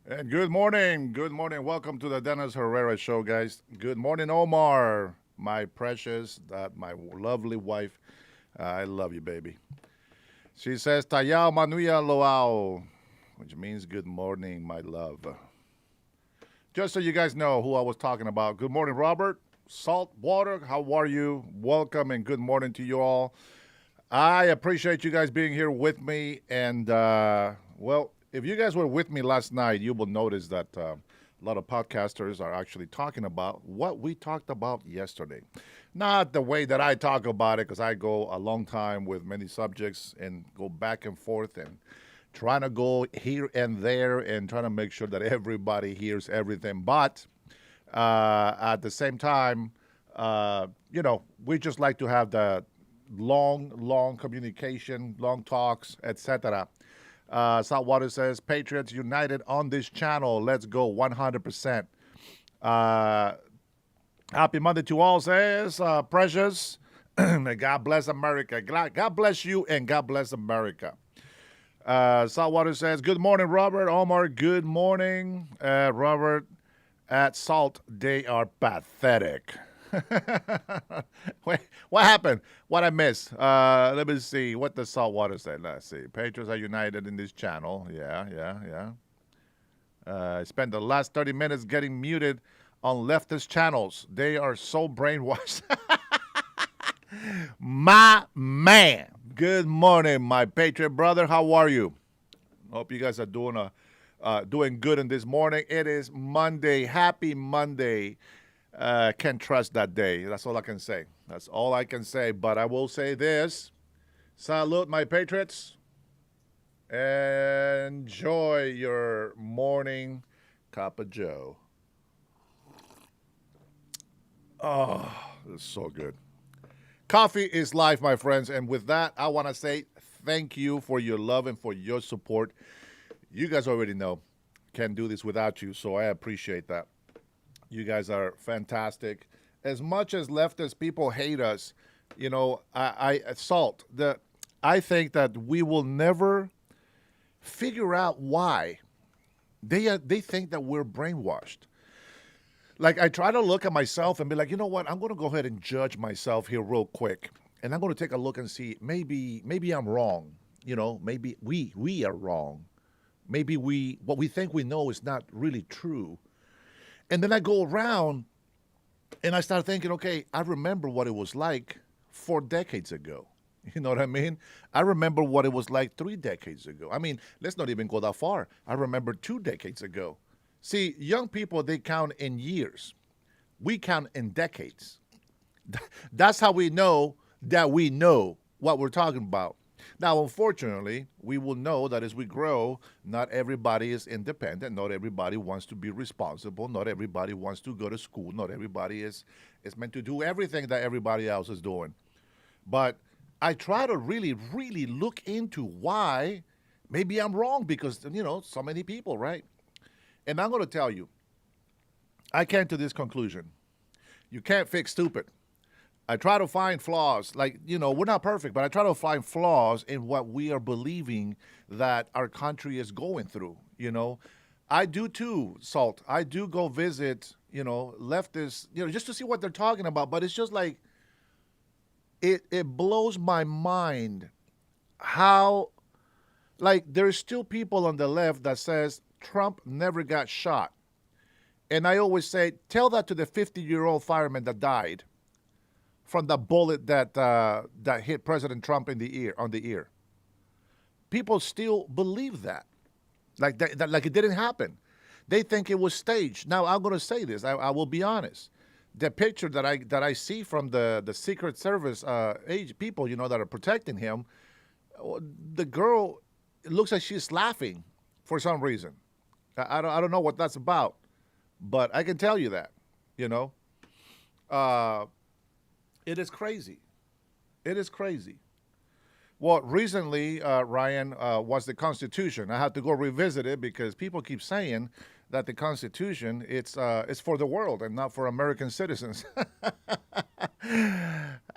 And good morning. Good morning. Welcome to the Dennis Herrera Show, guys. Good morning, Omar, my precious, my lovely wife. I love you, baby. She says, Tayao Manuya Loao, which means good morning, my love. Just so you guys know who I was talking about. Good morning, Robert. Salt Water, how are you? Welcome and good morning to you all. I appreciate you guys being here with me. And, well, if you guys were with me last night, you will notice that a lot of podcasters are actually talking about what we talked about yesterday. Not the way that I talk about it, because I go a long time with many subjects and go back and forth and trying to go here and there and trying to make sure that everybody hears everything. But at the same time, we just like to have the long communication, long talks, etc. Saltwater says, Patriots United on this channel. Let's go 100%. Happy Monday to all, says Precious. God bless America. God bless you and God bless America. Saltwater says, good morning, Robert. Omar, good morning. Robert, at Salt, they are pathetic. Wait, what happened? What I missed? Let me see. What the Saltwater said. Let's see. Patriots are united in this channel. Yeah. I spent the last 30 minutes getting muted on leftist channels. They are so brainwashed. My man. Good morning, my Patriot brother. How are you? Hope you guys are doing good in this morning. It is Monday. Happy Monday. Can't trust that day. That's all I can say. That's all I can say. But I will say this. Salute, my Patriots. Enjoy your morning cup of joe. Oh, this is so good. Coffee is life, my friends. And with that, I want to say thank you for your love and for your support. You guys already know. Can't do this without you, so I appreciate that. You guys are fantastic. As much as leftist people hate us, I think that we will never figure out why. They think that we're brainwashed. Like, I try to look at myself and be like, you know what? I'm going to go ahead and judge myself here real quick. And I'm going to take a look and see, maybe I'm wrong. Maybe we are wrong. Maybe what we think we know is not really true. And then I go around and I start thinking, okay, I remember what it was like 4 decades ago. You know what I mean? I remember what it was like 3 decades ago. I mean, let's not even go that far. I remember 2 decades ago. See, young people, they count in years. We count in decades. That's how we know that we know what we're talking about. Now, unfortunately, we will know that as we grow, not everybody is independent. Not everybody wants to be responsible. Not everybody wants to go to school. Not everybody is meant to do everything that everybody else is doing. But I try to really, really look into why maybe I'm wrong because, so many people, right? And I'm going to tell you, I came to this conclusion. You can't fix stupid. I try to find flaws. Like, we're not perfect, but I try to find flaws in what we are believing that our country is going through, I do too, Salt. I do go visit, leftists, just to see what they're talking about. But it's just like, it blows my mind how Like there's still people on the left that says Trump never got shot. And I always say, tell that to the 50-year-old fireman that died from the bullet that hit President Trump in the ear on the ear. People still believe that, like it didn't happen. They think it was staged. Now I'm going to say this. I will be honest. The picture that I see from the Secret Service age people, that are protecting him, the girl, it looks like she's laughing for some reason. I don't know what that's about, but I can tell you that, you know, uh, it is crazy. It is crazy. Well, recently, Ryan, was the Constitution. I had to go revisit it because people keep saying that the Constitution it's for the world and not for American citizens.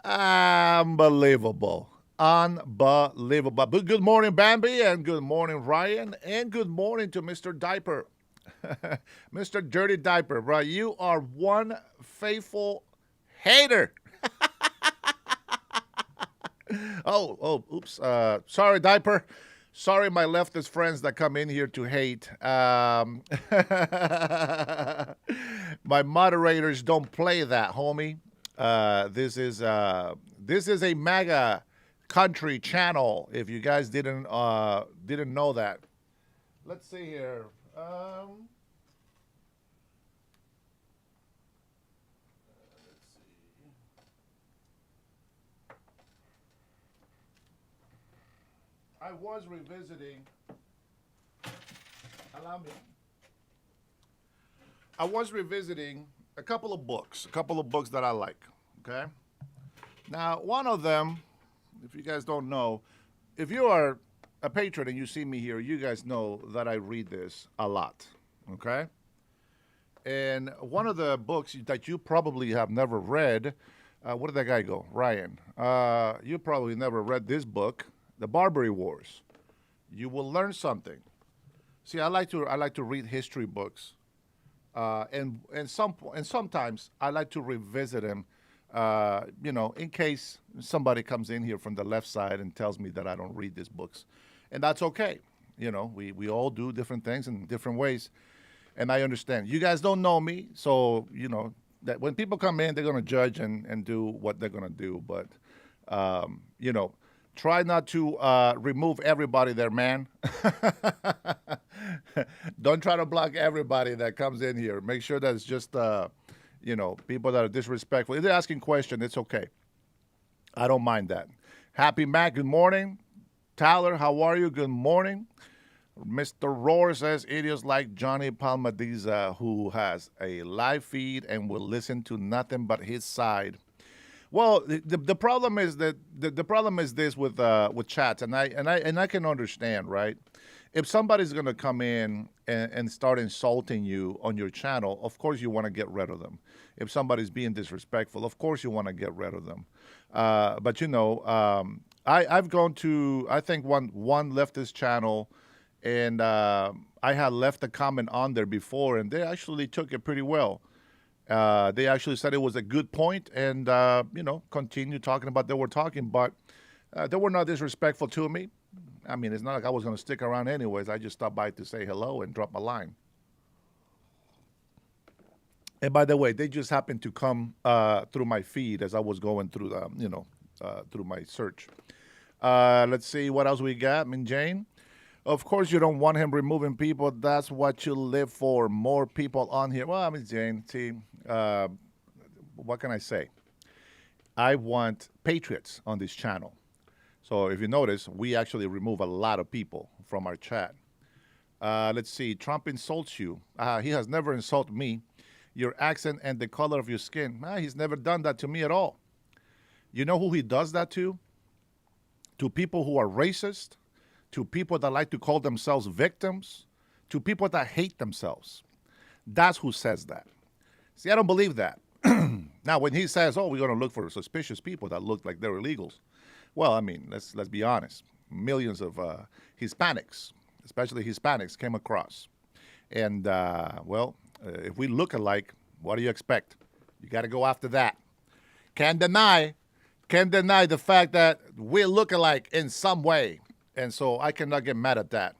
Unbelievable. Unbelievable. But good morning, Bambi, and good morning, Ryan, and good morning to Mr. Diaper. Mr. Dirty Diaper, bro. You are one faithful hater. Oops. Sorry, Diaper. Sorry, my leftist friends that come in here to hate. My moderators don't play that, homie. This is a MAGA country channel. If you guys didn't know that, let's see here. Let's see. I was revisiting. Allow me. I was revisiting a couple of books that I like. Okay. Now, one of them, if you guys don't know, if you are a patron and you see me here, you guys know that I read this a lot. Okay. And one of the books that you probably have never read, where did that guy go? Ryan. You probably never read this book, The Barbary Wars. You will learn something. See, I like to read history books, and sometimes I like to revisit them. In case somebody comes in here from the left side and tells me that I don't read these books, and that's okay. We all do different things in different ways, and I understand. You guys don't know me, so that when people come in, they're gonna judge and do what they're gonna do. But um, you know, try not to remove everybody there, man. Don't try to block everybody that comes in here. Make sure that it's just people that are disrespectful. If they're asking questions, it's okay. I don't mind that. Happy Mac, good morning. Tyler, how are you? Good morning. Mr. Roar says idiots like Johnny Palmadiza, who has a live feed and will listen to nothing but his side. Well, the problem is that the problem is this with chats, and I can understand, right? If somebody's gonna come in and start insulting you on your channel, of course you want to get rid of them. If somebody's being disrespectful, of course you want to get rid of them. But I've gone to I think one leftist channel, and I had left a comment on there before, and they actually took it pretty well. They actually said it was a good point, and continued talking about they were talking, but they were not disrespectful to me. I mean, it's not like I was going to stick around anyways. I just stopped by to say hello and drop a line. And by the way, they just happened to come through my feed as I was going through through my search. Let's see what else we got. I mean, Jane. Of course, you don't want him removing people. That's what you live for. More people on here. Well, I mean, Jane, see, what can I say? I want patriots on this channel. So if you notice, we actually remove a lot of people from our chat. Let's see. Trump insults you. He has never insulted me. Your accent and the color of your skin. He's never done that to me at all. You know who he does that to? To people who are racist, to people that like to call themselves victims, to people that hate themselves. That's who says that. See, I don't believe that. Now, when he says, "Oh, we're going to look for suspicious people that look like they're illegals," well, I mean, let's be honest. Millions of Hispanics, especially Hispanics, came across, and if we look alike, what do you expect? You got to go after that. Can't deny the fact that we look alike in some way. And so I cannot get mad at that.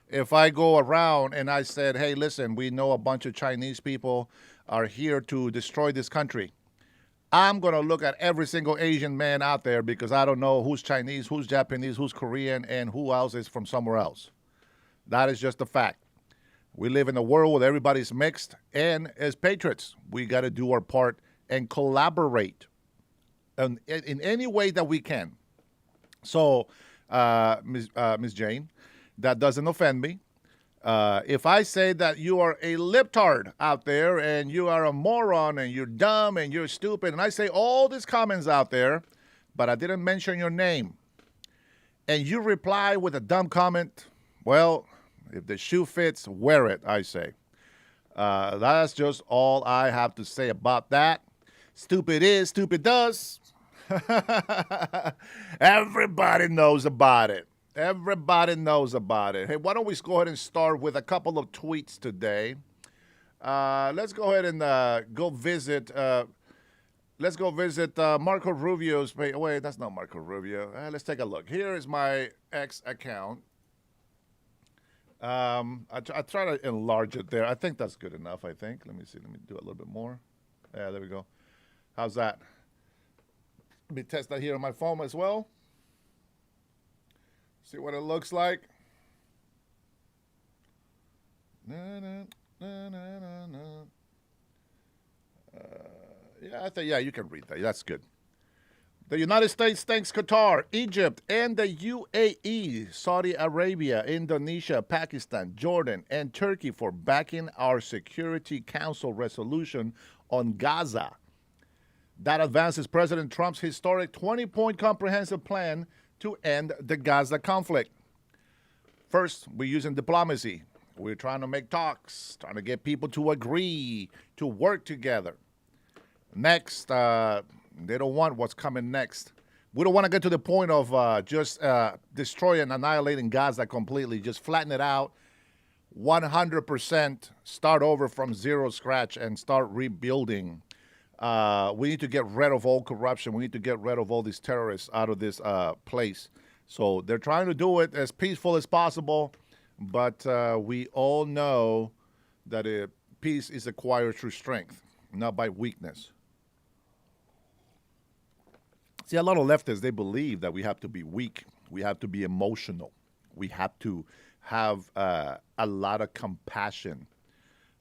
If I go around and I said, hey, listen, we know a bunch of Chinese people are here to destroy this country, I'm going to look at every single Asian man out there because I don't know who's Chinese, who's Japanese, who's Korean, and who else is from somewhere else. That is just a fact. We live in a world where everybody's mixed, and as patriots, we got to do our part and collaborate in any way that we can. So, Ms. Jane, that doesn't offend me. If I say that you are a libtard out there and you are a moron and you're dumb and you're stupid, and I say all these comments out there, but I didn't mention your name, and you reply with a dumb comment, well, if the shoe fits, wear it, I say. That's just all I have to say about that. Stupid is, stupid does. Everybody knows about it. Everybody knows about it. Hey, why don't we go ahead and start with a couple of tweets today? Let's go ahead and go visit. Let's go visit Marco Rubio's page. Wait, that's not Marco Rubio. Let's take a look. Here is my X account. I try to enlarge it there. I think that's good enough, I think. Let me see. Let me do it a little bit more. Yeah, there we go. How's that? Let me test that here on my phone as well. See what it looks like. Yeah, I think, yeah, you can read that. That's good. The United States thanks Qatar, Egypt, and the UAE, Saudi Arabia, Indonesia, Pakistan, Jordan, and Turkey for backing our Security Council resolution on Gaza. That advances President Trump's historic 20-point comprehensive plan to end the Gaza conflict. First, we're using diplomacy. We're trying to make talks, trying to get people to agree, to work together. Next, they don't want what's coming next. We don't want to get to the point of just destroying, annihilating Gaza completely. Just flatten it out, 100%, start over from zero scratch and start rebuilding. We need to get rid of all corruption. We need to get rid of all these terrorists out of this place. So they're trying to do it as peaceful as possible, but we all know that peace is acquired through strength, not by weakness. See, a lot of leftists, they believe that we have to be weak. We have to be emotional. We have to have a lot of compassion.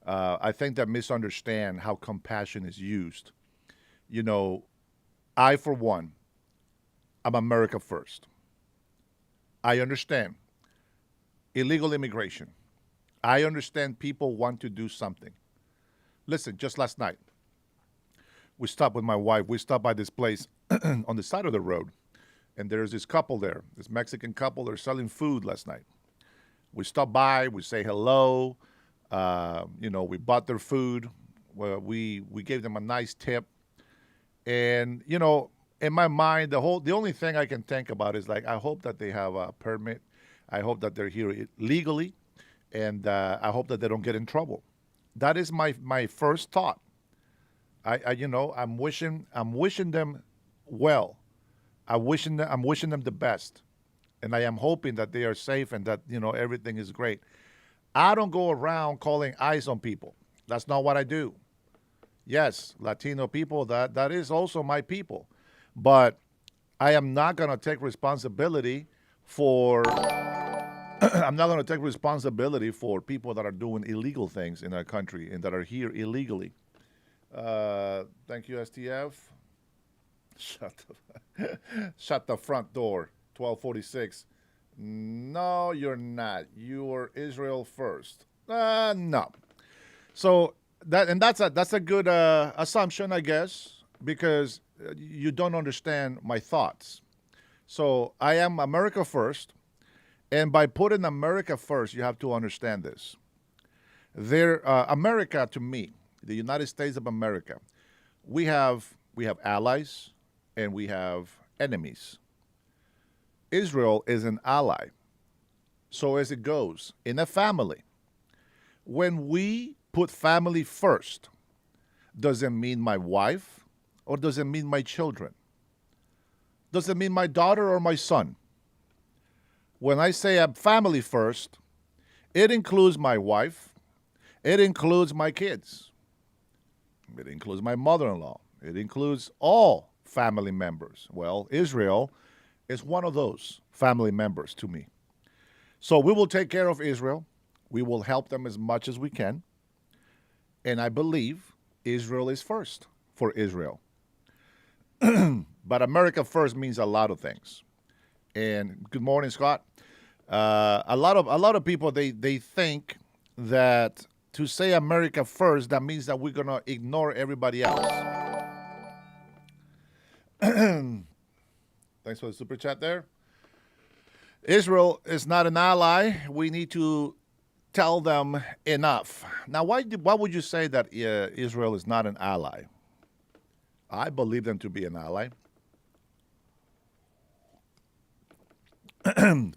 I think that misunderstand how compassion is used. You know, I, for one, I'm America first. I understand illegal immigration. I understand people want to do something. Listen, just last night, we stopped with my wife. We stopped by this place on the side of the road, and there's this couple there, this Mexican couple. They're selling food last night. We stop by. We say hello. We bought their food. Well, we gave them a nice tip. And, in my mind, the only thing I can think about is like, I hope that they have a permit. I hope that they're here legally. And I hope that they don't get in trouble. That is my first thought. I'm wishing them well. I'm wishing them the best. And I am hoping that they are safe and that, everything is great. I don't go around calling eyes on people. That's not what I do. Yes, Latino people, that is also my people. But I am not going to take responsibility for I'm not going to take responsibility for people that are doing illegal things in our country and that are here illegally. Thank you, STF. Shut the front door. 1246. No, you're not. You're Israel first. No. So that's a good assumption, I guess, because you don't understand my thoughts. So I am America first, and by putting America first, you have to understand this. America, to me, the United States of America, we have allies and we have enemies. Israel is an ally. So as it goes, in a family, when we put family first, does it mean my wife or does it mean my children? Does it mean my daughter or my son? When I say I'm family first, it includes my wife, it includes my kids, it includes my mother in law, it includes all family members. Well, Israel is one of those family members to me. So we will take care of Israel. We will help them as much as we can. And I believe Israel is first for Israel. But America first means a lot of things. And good morning, Scott. A lot of people they think that to say America first, that means that we're gonna ignore everybody else. Thanks for the super chat there. Israel is not an ally. We need to tell them enough. Now, why would you say that Israel is not an ally? I believe them to be an ally.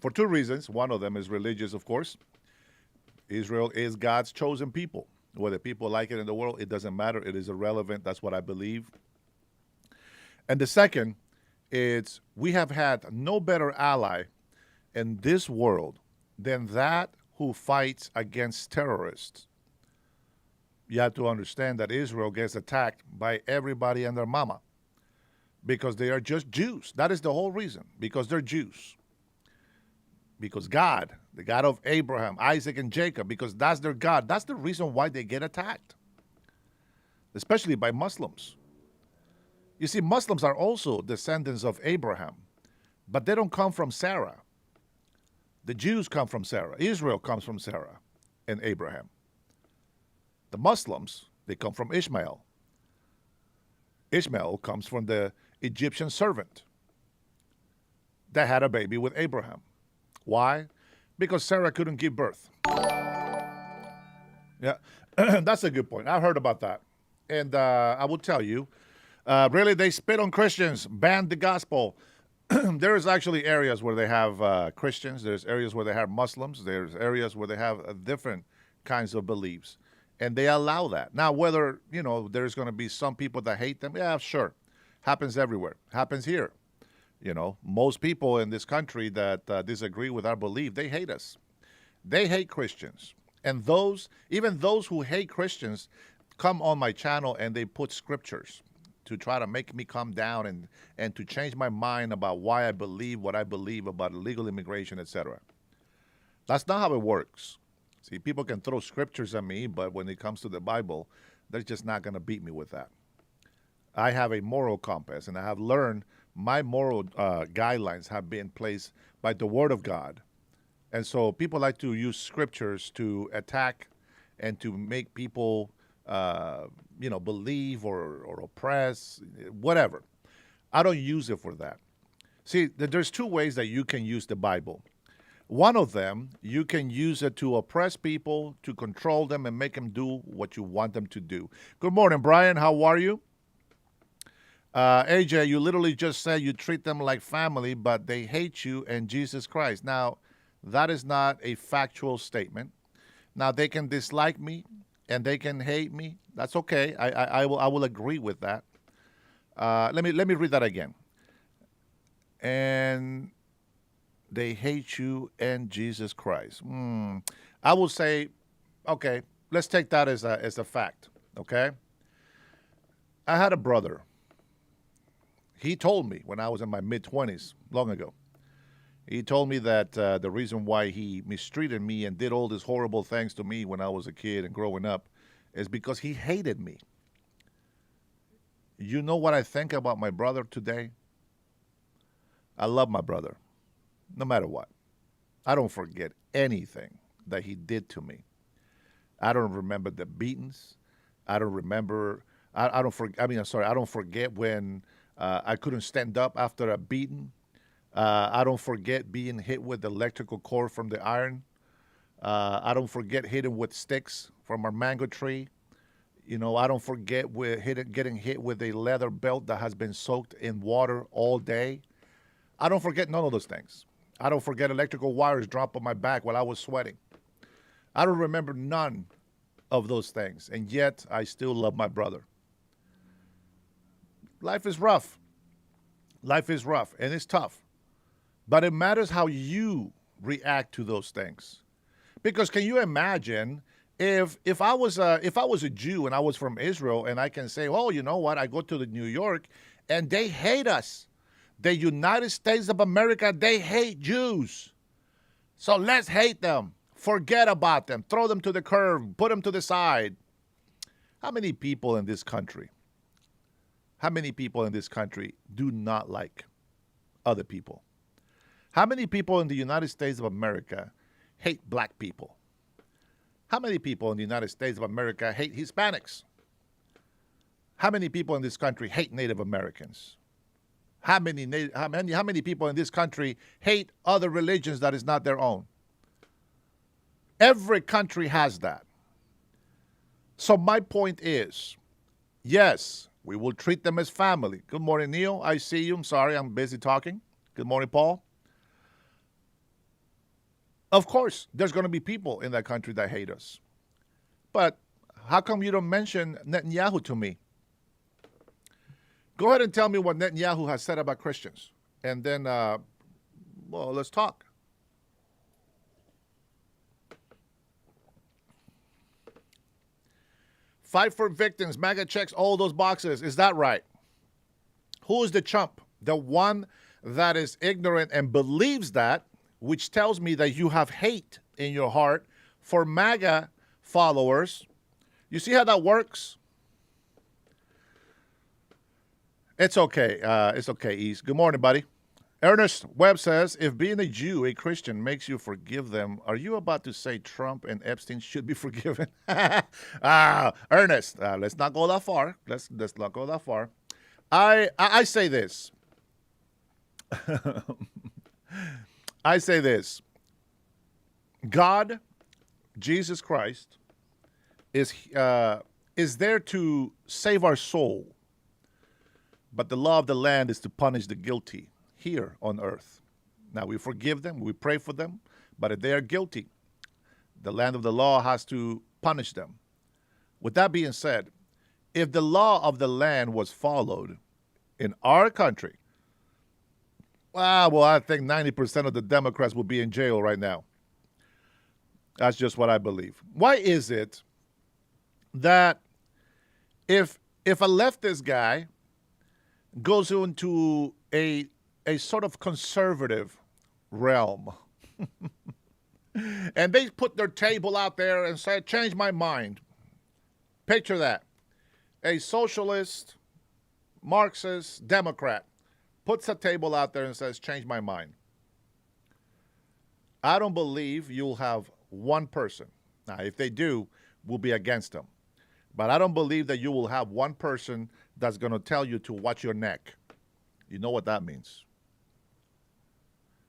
For two reasons. One of them is religious, of course. Israel is God's chosen people. Whether people like it in the world, it doesn't matter. It is irrelevant. That's what I believe. And the second is we have had no better ally in this world than that who fights against terrorists. You have to understand that Israel gets attacked by everybody and their mama because they are just Jews. That is the whole reason, because they're Jews. Because God, the God of Abraham, Isaac, and Jacob, because that's their God. That's the reason why they get attacked, especially by Muslims. You see, Muslims are also descendants of Abraham, but they don't come from Sarah. The Jews come from Sarah. Israel comes from Sarah and Abraham. The Muslims, they come from Ishmael. Ishmael comes from the Egyptian servant that had a baby with Abraham. Why? Because Sarah couldn't give birth. Yeah, that's a good point. I heard about that. And I will tell you, really, they spit on Christians, banned the gospel. There's actually areas where they have Christians. There's areas where they have Muslims. There's areas where they have different kinds of beliefs. And they allow that. Now, whether, there's going to be some people that hate them, yeah, sure. Happens everywhere. Happens here. Most people in this country that disagree with our belief, they hate us. They hate Christians. And even those who hate Christians come on my channel and they put scriptures to try to make me come down and to change my mind about why I believe what I believe about illegal immigration, etc. That's not how it works. See, people can throw scriptures at me, but when it comes to the Bible, they're just not going to beat me with that. I have a moral compass, and I have learned my moral guidelines have been placed by the Word of God. And so people like to use scriptures to attack and to make people, believe or oppress, whatever. I don't use it for that. See, there's two ways that you can use the Bible. One of them, you can use it to oppress people, to control them, and make them do what you want them to do. Good morning, Brian. How are you? AJ, you literally just said you treat them like family, but they hate you and Jesus Christ. Now, that is not a factual statement. Now, they can dislike me and they can hate me. That's okay. I will agree with that. Let me read that again. And they hate you and Jesus Christ. I will say, okay, let's take that as a fact. Okay. I had a brother. He told me when I was in my mid-20s, long ago, he told me that the reason why he mistreated me and did all these horrible things to me when I was a kid and growing up is because he hated me. You know what I think about my brother today? I love my brother, no matter what. I don't forget anything that he did to me. I don't remember the beatings. I don't remember. I don't forget when I couldn't stand up after a beating. I don't forget being hit with the electrical cord from the iron. I don't forget hitting with sticks from our mango tree. I don't forget getting hit with a leather belt that has been soaked in water all day. I don't forget none of those things. I don't forget electrical wires dropped on my back while I was sweating. I don't remember none of those things, and yet I still love my brother. Life is rough. Life is rough, and it's tough. But it matters how you react to those things. Because can you imagine if I was a Jew and I was from Israel and I can say, oh, you know what? I go to the New York and they hate us. The United States of America, they hate Jews. So let's hate them. Forget about them. Throw them to the curb. Put them to the side. How many people in this country? How many people in this country do not like other people? How many people in the United States of America hate black people? How many people in the United States of America hate Hispanics? How many people in this country hate Native Americans? How many people in this country hate other religions that is not their own? Every country has that. So my point is, yes, we will treat them as family. Good morning, Neil. I see you. I'm sorry, I'm busy talking. Good morning, Paul. Of course, there's going to be people in that country that hate us. But how come you don't mention Netanyahu to me? Go ahead and tell me what Netanyahu has said about Christians. And then, let's talk. Fight for victims. MAGA checks all those boxes. Is that right? Who is the chump? The one that is ignorant and believes that, which tells me that you have hate in your heart for MAGA followers. You see how that works? It's okay. It's okay, East. Good morning, buddy. Ernest Webb says, if being a Jew, a Christian, makes you forgive them, are you about to say Trump and Epstein should be forgiven? Ernest, let's not go that far. Let's not go that far. I say this. I say this. God, Jesus Christ, is there to save our soul. But the law of the land is to punish the guilty here on earth. Now, we forgive them, we pray for them, but if they are guilty, the land of the law has to punish them. With that being said, if the law of the land was followed in our country, I think 90% of the Democrats will be in jail right now. That's just what I believe. Why is it that if a leftist guy goes into a sort of conservative realm and they put their table out there and say, change my mind. Picture that. A socialist, Marxist, Democrat puts a table out there and says, change my mind. I don't believe you'll have one person. Now, if they do, we'll be against them. But I don't believe that you will have one person that's going to tell you to watch your neck. You know what that means.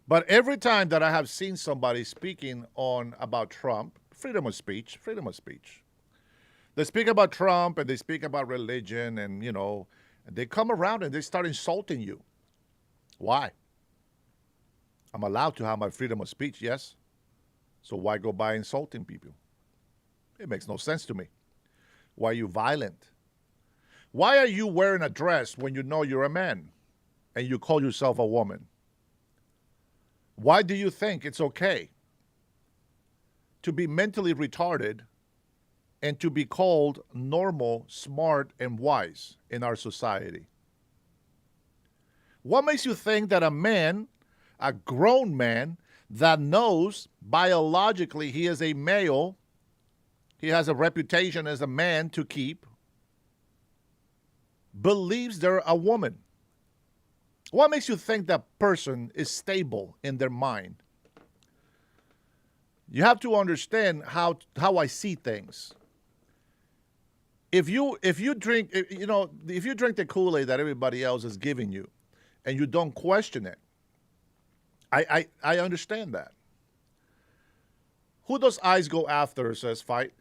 But every time that I have seen somebody speaking about Trump, freedom of speech. They speak about Trump and they speak about religion and, they come around and they start insulting you. Why? I'm allowed to have my freedom of speech, yes. So why go by insulting people? It makes no sense to me. Why are you violent? Why are you wearing a dress when you know you're a man and you call yourself a woman? Why do you think it's okay to be mentally retarded and to be called normal, smart, and wise in our society? What makes you think that a man, a grown man, that knows biologically he is a male, he has a reputation as a man to keep, believes they're a woman? What makes you think that person is stable in their mind? You have to understand how I see things. If you drink the Kool-Aid that everybody else is giving you, and you don't question it, I understand that. Who does ICE go after? Says Fight.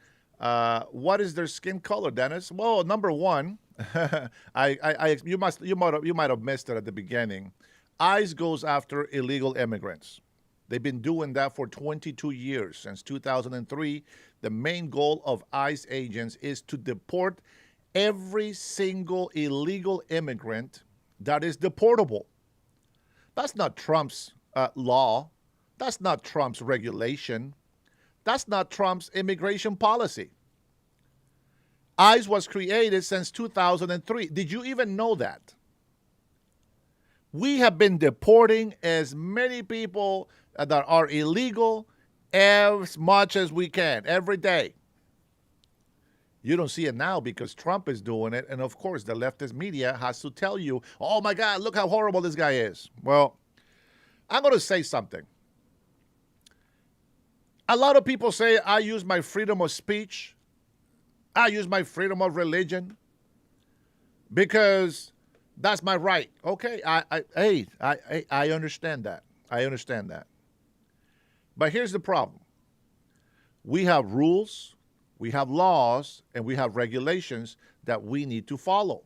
What is their skin color, Dennis? Well, number one, you might have missed it at the beginning. ICE goes after illegal immigrants. They've been doing that for 22 years. Since 2003, the main goal of ICE agents is to deport every single illegal immigrant that is deportable. That's not Trump's law. That's not Trump's regulation. That's not Trump's immigration policy. ICE was created since 2003. Did you even know that? We have been deporting as many people that are illegal as much as we can every day. You don't see it now because Trump is doing it. And of course, the leftist media has to tell you, oh my God, look how horrible this guy is. Well, I'm going to say something. A lot of people say I use my freedom of speech. I use my freedom of religion because that's my right. Okay, I understand that. I understand that. But here's the problem. We have rules, we have laws, and we have regulations that we need to follow.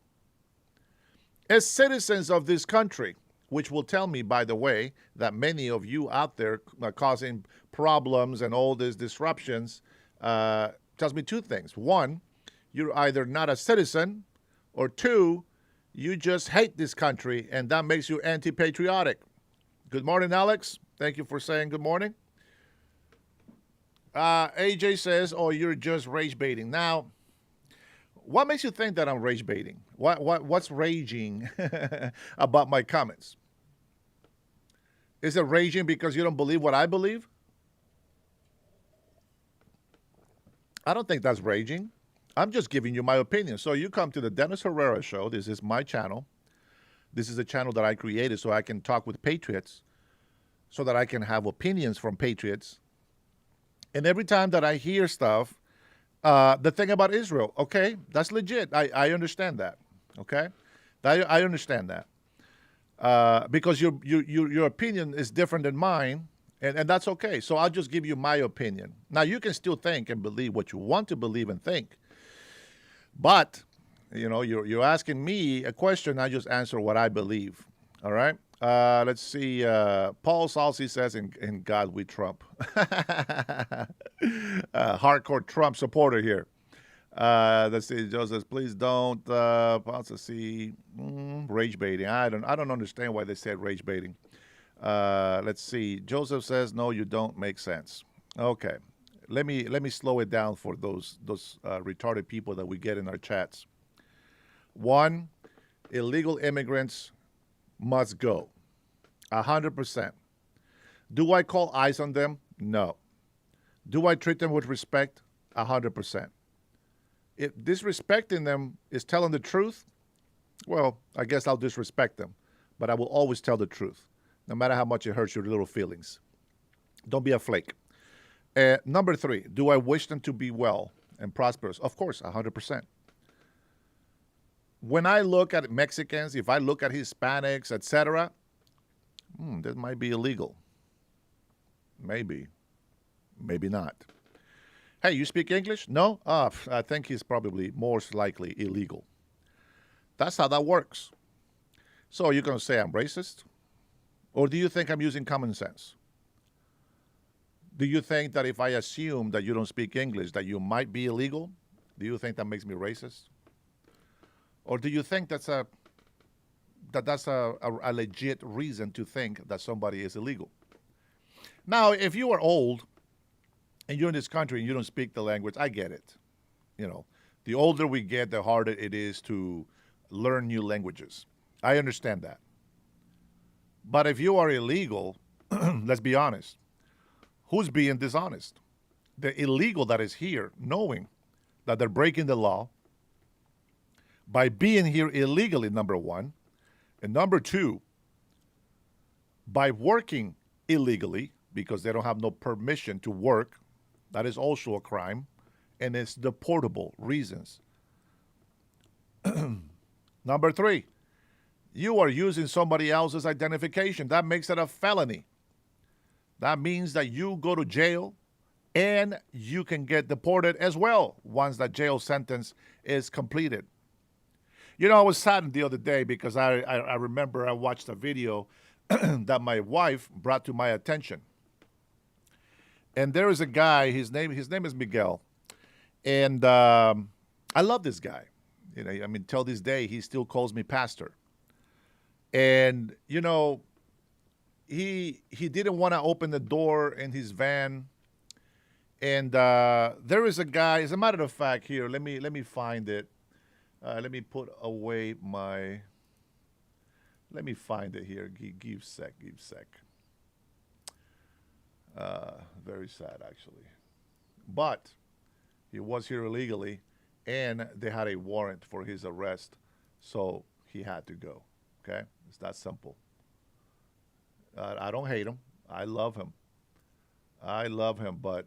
As citizens of this country, which will tell me, by the way, that many of you out there are causing problems and all these disruptions, tells me two things. One, you're either not a citizen, or two, you just hate this country, and that makes you anti-patriotic. Good morning, Alex. Thank you for saying good morning. AJ says, oh, you're just rage baiting. Now, what makes you think that I'm rage baiting? What's raging about my comments? Is it raging because you don't believe what I believe? I don't think that's raging. I'm just giving you my opinion. So you come to the Dennis Herrera show. This is my channel. This is a channel that I created so I can talk with patriots, so that I can have opinions from patriots. And every time that I hear stuff, the thing about Israel, okay, that's legit. I understand that, okay? I understand that. Because your opinion is different than mine, and that's okay. So I'll just give you my opinion. Now, you can still think and believe what you want to believe and think. But, you know, you're asking me a question, I just answer what I believe, all right? Let's see. Paul Salsi says, in God we Trump. Hardcore Trump supporter here. Let's see. Joseph, please don't. Rage baiting. I don't understand why they said rage baiting. Let's see. Joseph says, no, you don't make sense. Okay. Let me slow it down for those retarded people that we get in our chats. One, illegal immigrants must go. 100%. Do I call ICE on them? No. Do I treat them with respect? 100%. If disrespecting them is telling the truth, well, I guess I'll disrespect them. But I will always tell the truth, no matter how much it hurts your little feelings. Don't be a flake. Number 3, do I wish them to be well and prosperous? Of course, 100%. When I look at Mexicans, if I look at Hispanics, etc., that might be illegal. Maybe. Maybe not. Hey, you speak English? No? I think he's probably most likely illegal. That's how that works. So you're going to say I'm racist? Or do you think I'm using common sense? Do you think that if I assume that you don't speak English, that you might be illegal? Do you think that makes me racist? Or do you think that's a legit reason to think that somebody is illegal? Now, if you are old and you're in this country and you don't speak the language, I get it. You know, the older we get, the harder it is to learn new languages. I understand that. But if you are illegal, let's be honest, who's being dishonest? The illegal that is here, knowing that they're breaking the law by being here illegally, number one. And number two, by working illegally, because they don't have no permission to work, that is also a crime, and it's deportable reasons. Number 3, you are using somebody else's identification. That makes it a felony. That means that you go to jail and you can get deported as well once that jail sentence is completed. You know, I was saddened the other day because I remember I watched a video that my wife brought to my attention. And there is a guy, his name is Miguel. And I love this guy. You know, I mean, till this day, he still calls me pastor. And, you know, he didn't want to open the door in his van, and there is a guy. As a matter of fact, here let me find it. Let me put away my. Let me find it here. Give sec. Very sad, actually. But he was here illegally, and they had a warrant for his arrest, so he had to go. Okay, it's that simple. I don't hate him. I love him. But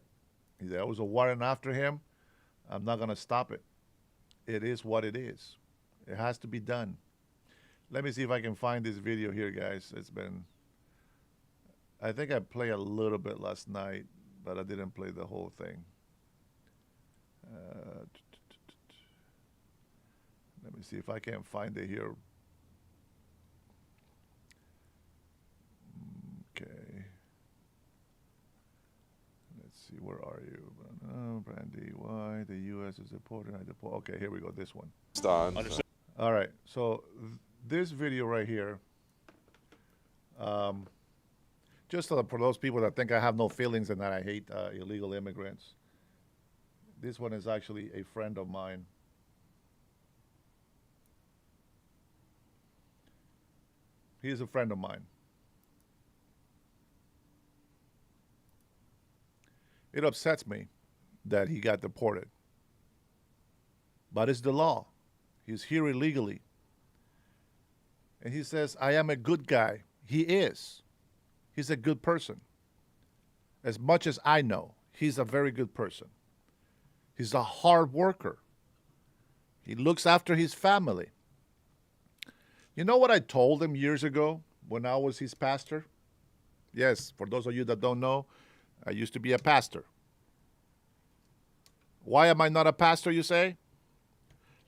there was a warrant after him. I'm not gonna stop it. It is what it is. It has to be done. Let me see if I can find this video here, guys. It's been. I think I played a little bit last night, but I didn't play the whole thing. Let me see if I can find it here. Okay. Let's see, where are you? Oh, Brandy, why the U.S. is deporting? Okay, here we go. This one. All right. So this video right here. Just for those people that think I have no feelings and that I hate illegal immigrants. This one is actually a friend of mine. He is a friend of mine. It upsets me that he got deported. But it's the law. He's here illegally. And he says, I am a good guy. He is. He's a good person. As much as I know, he's a very good person. He's a hard worker. He looks after his family. You know what I told him years ago when I was his pastor? Yes, for those of you that don't know, I used to be a pastor. Why am I not a pastor, you say?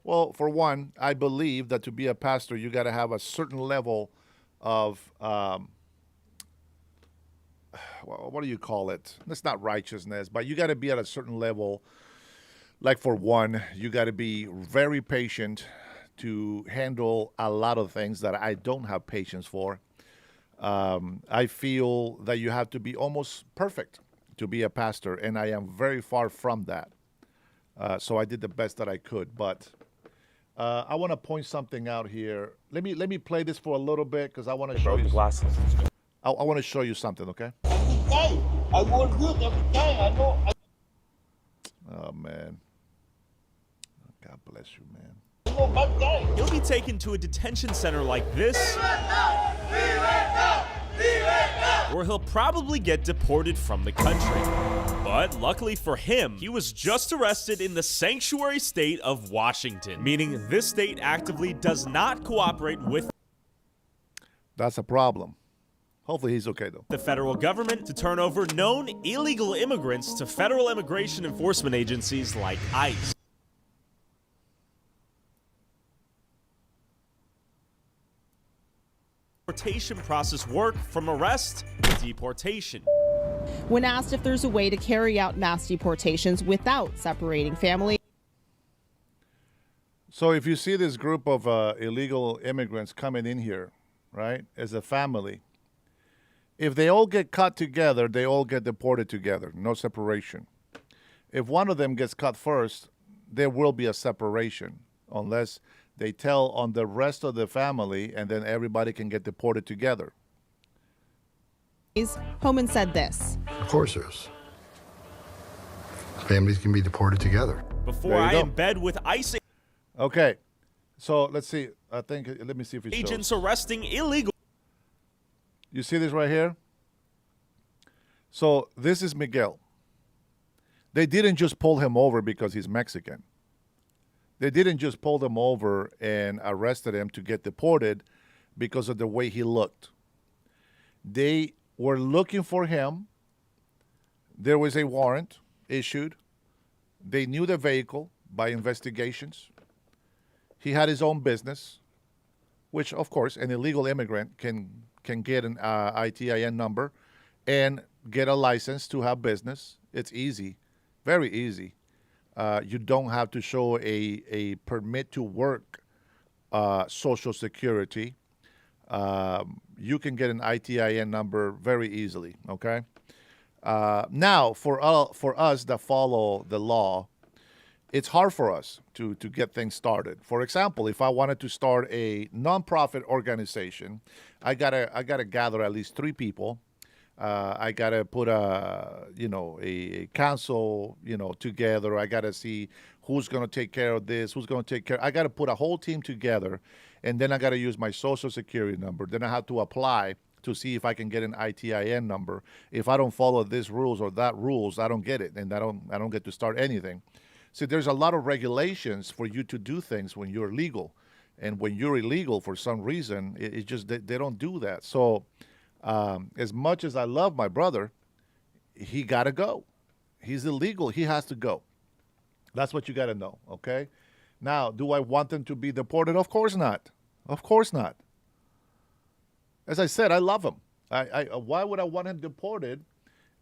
Well, for one, I believe that to be a pastor, you got to have a certain level of, what do you call it? It's not righteousness, but you got to be at a certain level. Like for one, you got to be very patient to handle a lot of things that I don't have patience for. I feel that you have to be almost perfect to be a pastor, and I am very far from that. So I did the best that I could, but I want to point something out here. Let me play this for a little bit because I want to show you. I want to show you something, okay? I work good every time. I know. Oh man, God bless you, man. I'm no bad guy. He'll be taken to a detention center like this, or he'll probably get deported from the country. But luckily for him, he was just arrested in the sanctuary state of Washington, meaning this state actively does not cooperate with That's a problem. Hopefully he's okay, though. the federal government to turn over known illegal immigrants to federal immigration enforcement agencies like ICE. Deportation process work from arrest to deportation. When asked if there's a way to carry out mass deportations without separating families. So if you see this group of illegal immigrants coming in here, right, as a family, if they all get caught together, they all get deported together, no separation. If one of them gets caught first, there will be a separation unless they tell on the rest of the family, and then everybody can get deported together. Homan said this. Of course there is. Families can be deported together. Before There you I go. embed with ICE Okay, so let's see. Let me see if it agents shows. arresting illegal. You see this right here? So this is Miguel. They didn't just pull him over because he's Mexican. They didn't just pull him over and arrested him to get deported because of the way he looked. They were looking for him. There was a warrant issued. They knew the vehicle by investigations. He had his own business, which, of course, an illegal immigrant can get an ITIN number and get a license to have business. It's easy, very easy. You don't have to show a permit to work Social Security. you can get an ITIN number very easily, okay? Now, for us that follow the law, it's hard for us to get things started. For example, if I wanted to start a nonprofit organization, I gotta gather at least 3 people. I gotta put a council together. I gotta see who's gonna take care of this, who's gonna take care. I gotta put a whole team together, and then I gotta use my social security number. Then I have to apply to see if I can get an ITIN number. If I don't follow this rules or that rules, I don't get it, and I don't get to start anything. See, there's a lot of regulations for you to do things when you're legal, and when you're illegal for some reason, it just they don't do that. So, as much as I love my brother, he got to go. He's illegal. He has to go. That's what you got to know. Okay. Now, do I want him to be deported? Of course not. Of course not. As I said, I love him. Why would I want him deported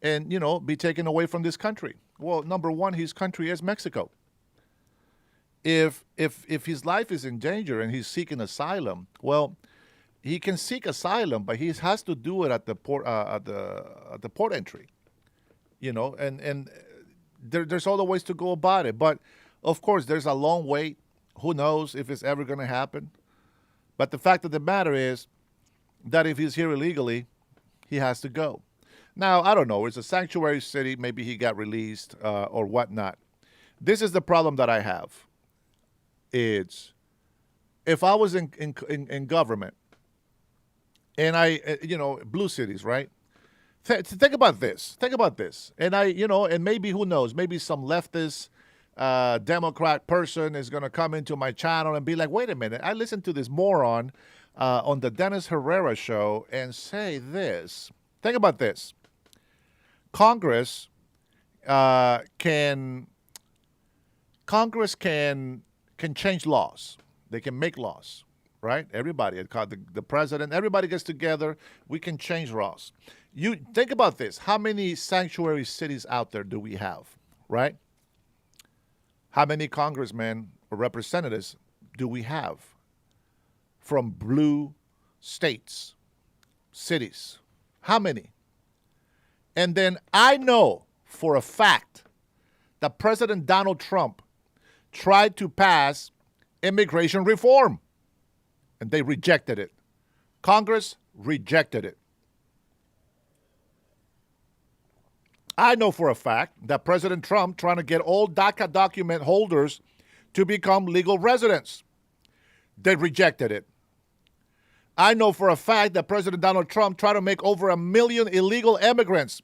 and, be taken away from this country? Well, number one, his country is Mexico. If his life is in danger and he's seeking asylum, well, he can seek asylum, but he has to do it at the port entry, and there's other ways to go about it. But of course, there's a long wait. Who knows if it's ever going to happen? But the fact of the matter is that if he's here illegally, he has to go. Now, I don't know. It's a sanctuary city. Maybe he got released or whatnot. This is the problem that I have. It's if I was in government and I, blue cities, right? Think about this. Think about this. And and maybe, who knows, maybe some leftist Democrat person is going to come into my channel and be like, wait a minute, I listened to this moron on the Dennis Herrera show and say this. Think about this. Congress can change laws. They can make laws, right? Everybody, the president, everybody gets together. We can change laws. You think about this. How many sanctuary cities out there do we have, right? How many congressmen or representatives do we have from blue states, cities? How many? And then I know for a fact that President Donald Trump tried to pass immigration reform, and they rejected it. Congress rejected it. I know for a fact that President Trump trying to get all DACA document holders to become legal residents. They rejected it. I know for a fact that President Donald Trump tried to make over 1 million illegal immigrants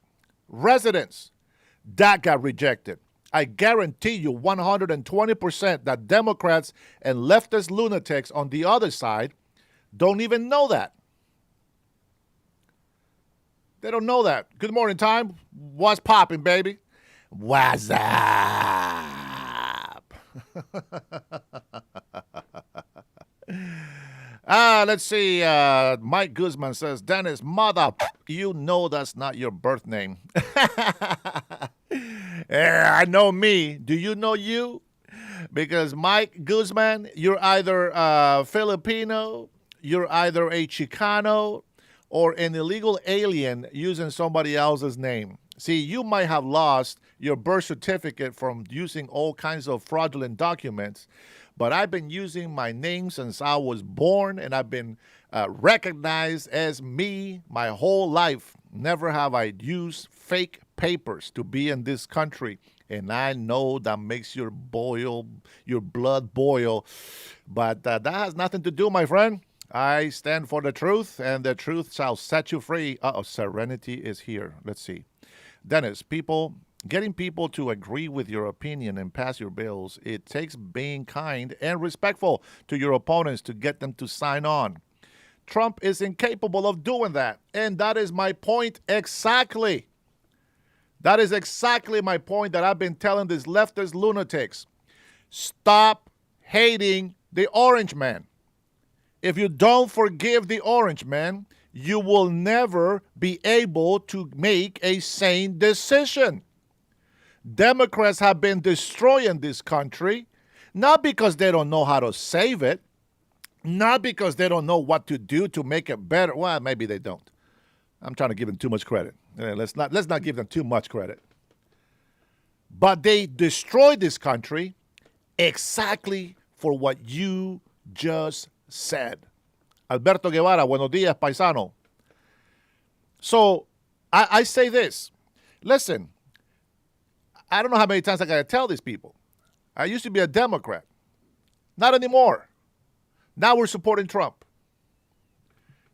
residents. That got rejected. I guarantee you 120% that Democrats and leftist lunatics on the other side don't even know that. They don't know that. Good morning, time. What's popping, baby? What's up? Let's see. Mike Guzman says, Dennis, mother, you know that's not your birth name. I know me. Do you know you? Because Mike Guzman, you're either Filipino, you're either a Chicano, or an illegal alien using somebody else's name. See, you might have lost your birth certificate from using all kinds of fraudulent documents, but I've been using my name since I was born, and I've been recognized as me my whole life. Never have I used fake papers to be in this country, and I know that makes your blood boil, but that has nothing to do, my friend. I stand for the truth, and the truth shall set you free. Serenity is here. Let's see. Dennis, getting people to agree with your opinion and pass your bills, it takes being kind and respectful to your opponents to get them to sign on. Trump is incapable of doing that, and that is my point exactly. That is exactly my point that I've been telling these leftist lunatics. Stop hating the orange man. If you don't forgive the orange man, you will never be able to make a sane decision. Democrats have been destroying this country, not because they don't know how to save it. Not because they don't know what to do to make it better. Well, maybe they don't. I'm trying to give them too much credit. Let's not give them too much credit. But they destroyed this country exactly for what you just said. Alberto Guevara, buenos días, paisano. So I say this. Listen, I don't know how many times I got to tell these people. I used to be a Democrat. Not anymore. Now we're supporting Trump.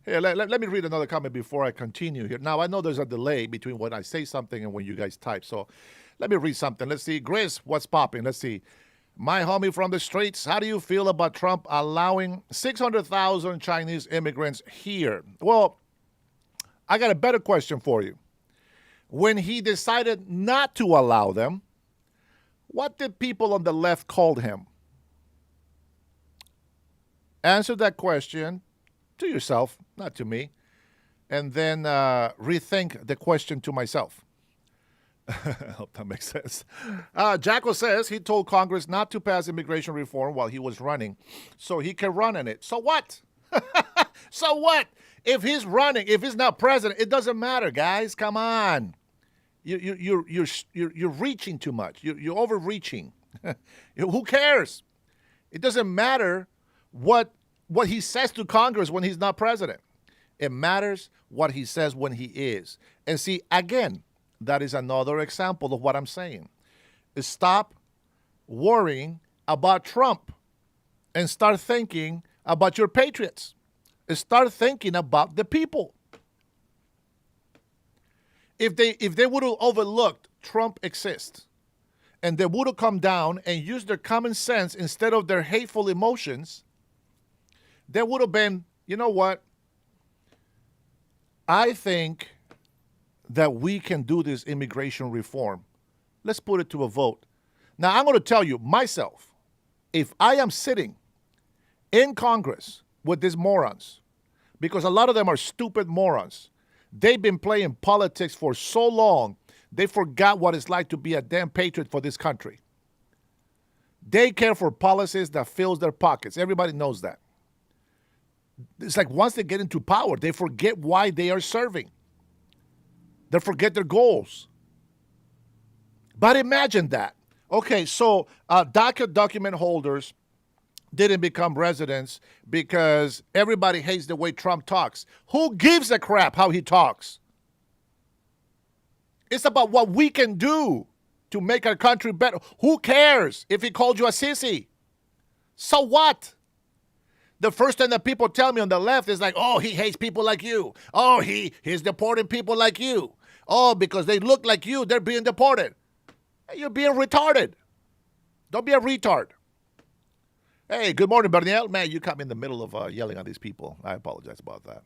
Here, let me read another comment before I continue here. Now, I know there's a delay between when I say something and when you guys type. So let me read something. Let's see. Grizz, what's popping? Let's see. My homie from the streets, how do you feel about Trump allowing 600,000 Chinese immigrants here? Well, I got a better question for you. When he decided not to allow them, what did people on the left call him? Answer that question to yourself, not to me, and then rethink the question to myself. I hope that makes sense. Jacko says he told Congress not to pass immigration reform while he was running, so he can run in it. So what? So what? If he's running, if he's not president, it doesn't matter, guys. Come on. You're reaching too much. You're overreaching. Who cares? It doesn't matter what he says to Congress when he's not president. It matters what he says when he is. And see, again, that is another example of what I'm saying. Stop worrying about Trump and start thinking about your patriots. Start thinking about the people. If they would have overlooked Trump exists and they would have come down and used their common sense instead of their hateful emotions, there would have been, you know what? I think that we can do this immigration reform. Let's put it to a vote. Now, I'm going to tell you myself, if I am sitting in Congress with these morons, because a lot of them are stupid morons, they've been playing politics for so long, they forgot what it's like to be a damn patriot for this country. They care for policies that fills their pockets. Everybody knows that. It's like once they get into power, they forget why they are serving. They forget their goals. But imagine that. Okay, so DACA document holders didn't become residents because everybody hates the way Trump talks. Who gives a crap how he talks? It's about what we can do to make our country better. Who cares if he called you a sissy? So what? The first thing that people tell me on the left is like, oh, he hates people like you. Oh, he's deporting people like you. Oh, because they look like you, they're being deported. You're being retarded. Don't be a retard. Hey, good morning, Berniel. Man, you caught me in the middle of yelling at these people. I apologize about that.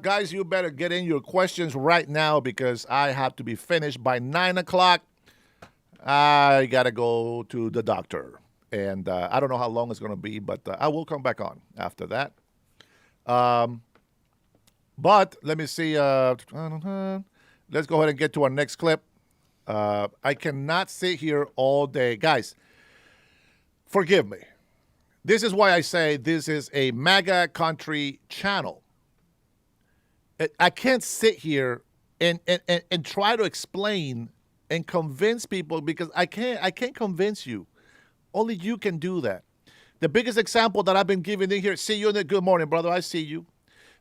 Guys, you better get in your questions right now because I have to be finished by 9 o'clock. I got to go to the doctor. And I don't know how long it's going to be, but I will come back on after that. But let me see. Let's go ahead and get to our next clip. I cannot sit here all day. Guys, forgive me. This is why I say this is a MAGA country channel. I can't sit here and try to explain and convince people because I can't convince you. Only you can do that. The biggest example that I've been giving in here, see you in the good morning, brother. I see you.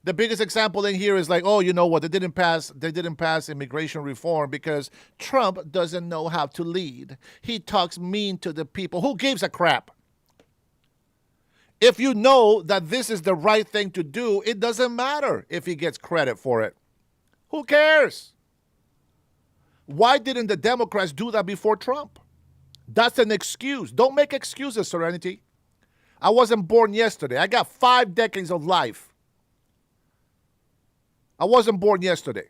The biggest example in here is like, oh, you know what? They didn't pass immigration reform because Trump doesn't know how to lead. He talks mean to the people. Who gives a crap? If you know that this is the right thing to do, it doesn't matter if he gets credit for it. Who cares? Why didn't the Democrats do that before Trump? That's an excuse. Don't make excuses, Serenity. I wasn't born yesterday. I got 5 decades of life. I wasn't born yesterday.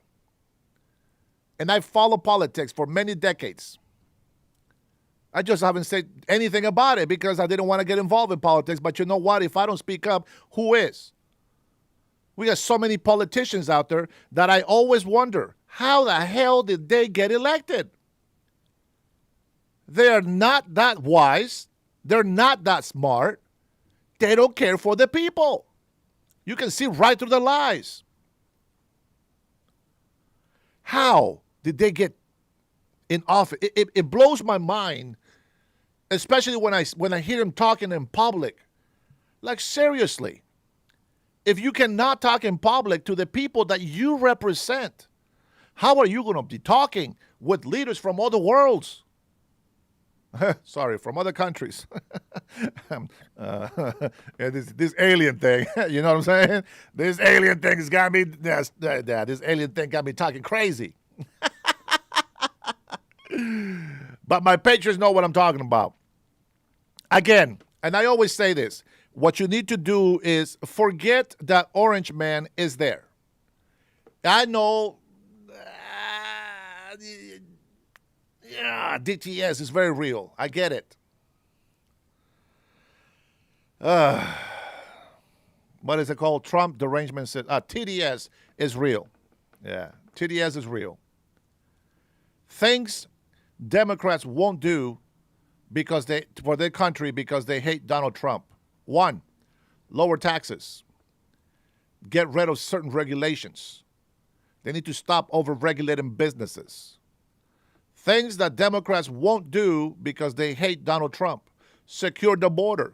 And I followed politics for many decades. I just haven't said anything about it because I didn't want to get involved in politics. But you know what? If I don't speak up, who is? We got so many politicians out there that I always wonder, how the hell did they get elected? They are not that wise. They're not that smart. They don't care for the people. You can see right through the lies. How did they get in office? It blows my mind, especially when I hear them talking in public. Like, seriously, if you cannot talk in public to the people that you represent, how are you going to be talking with leaders from other worlds? Sorry, from other countries. This alien thing, you know what I'm saying? This alien thing has got me. This alien thing got me talking crazy. But my patrons know what I'm talking about. Again, and I always say this: what you need to do is forget that Orange Man is there. I know. Yeah, DTS is very real. I get it. What is it called? Trump derangement says TDS is real. Yeah, TDS is real. Things Democrats won't do for their country because they hate Donald Trump. 1, lower taxes. Get rid of certain regulations. They need to stop over-regulating businesses. Things that Democrats won't do because they hate Donald Trump. Secure the border.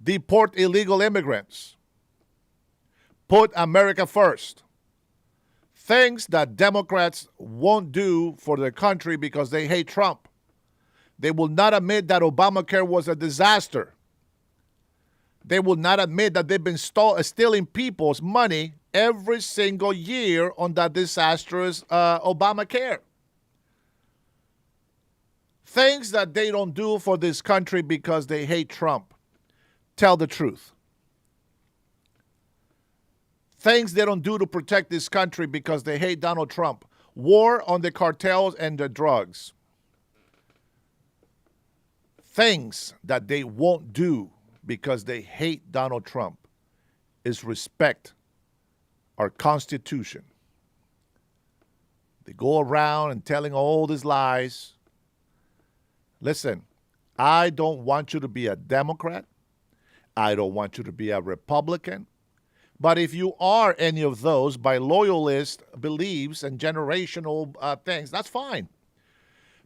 Deport illegal immigrants. Put America first. Things that Democrats won't do for their country because they hate Trump. They will not admit that Obamacare was a disaster. They will not admit that they've been stealing people's money every single year on that disastrous Obamacare. Things that they don't do for this country because they hate Trump. Tell the truth. Things they don't do to protect this country because they hate Donald Trump. War on the cartels and the drugs. Things that they won't do because they hate Donald Trump is respect our Constitution. They go around and telling all these lies. Listen, I don't want you to be a Democrat. I don't want you to be a Republican. But if you are any of those by loyalist beliefs and generational things, that's fine.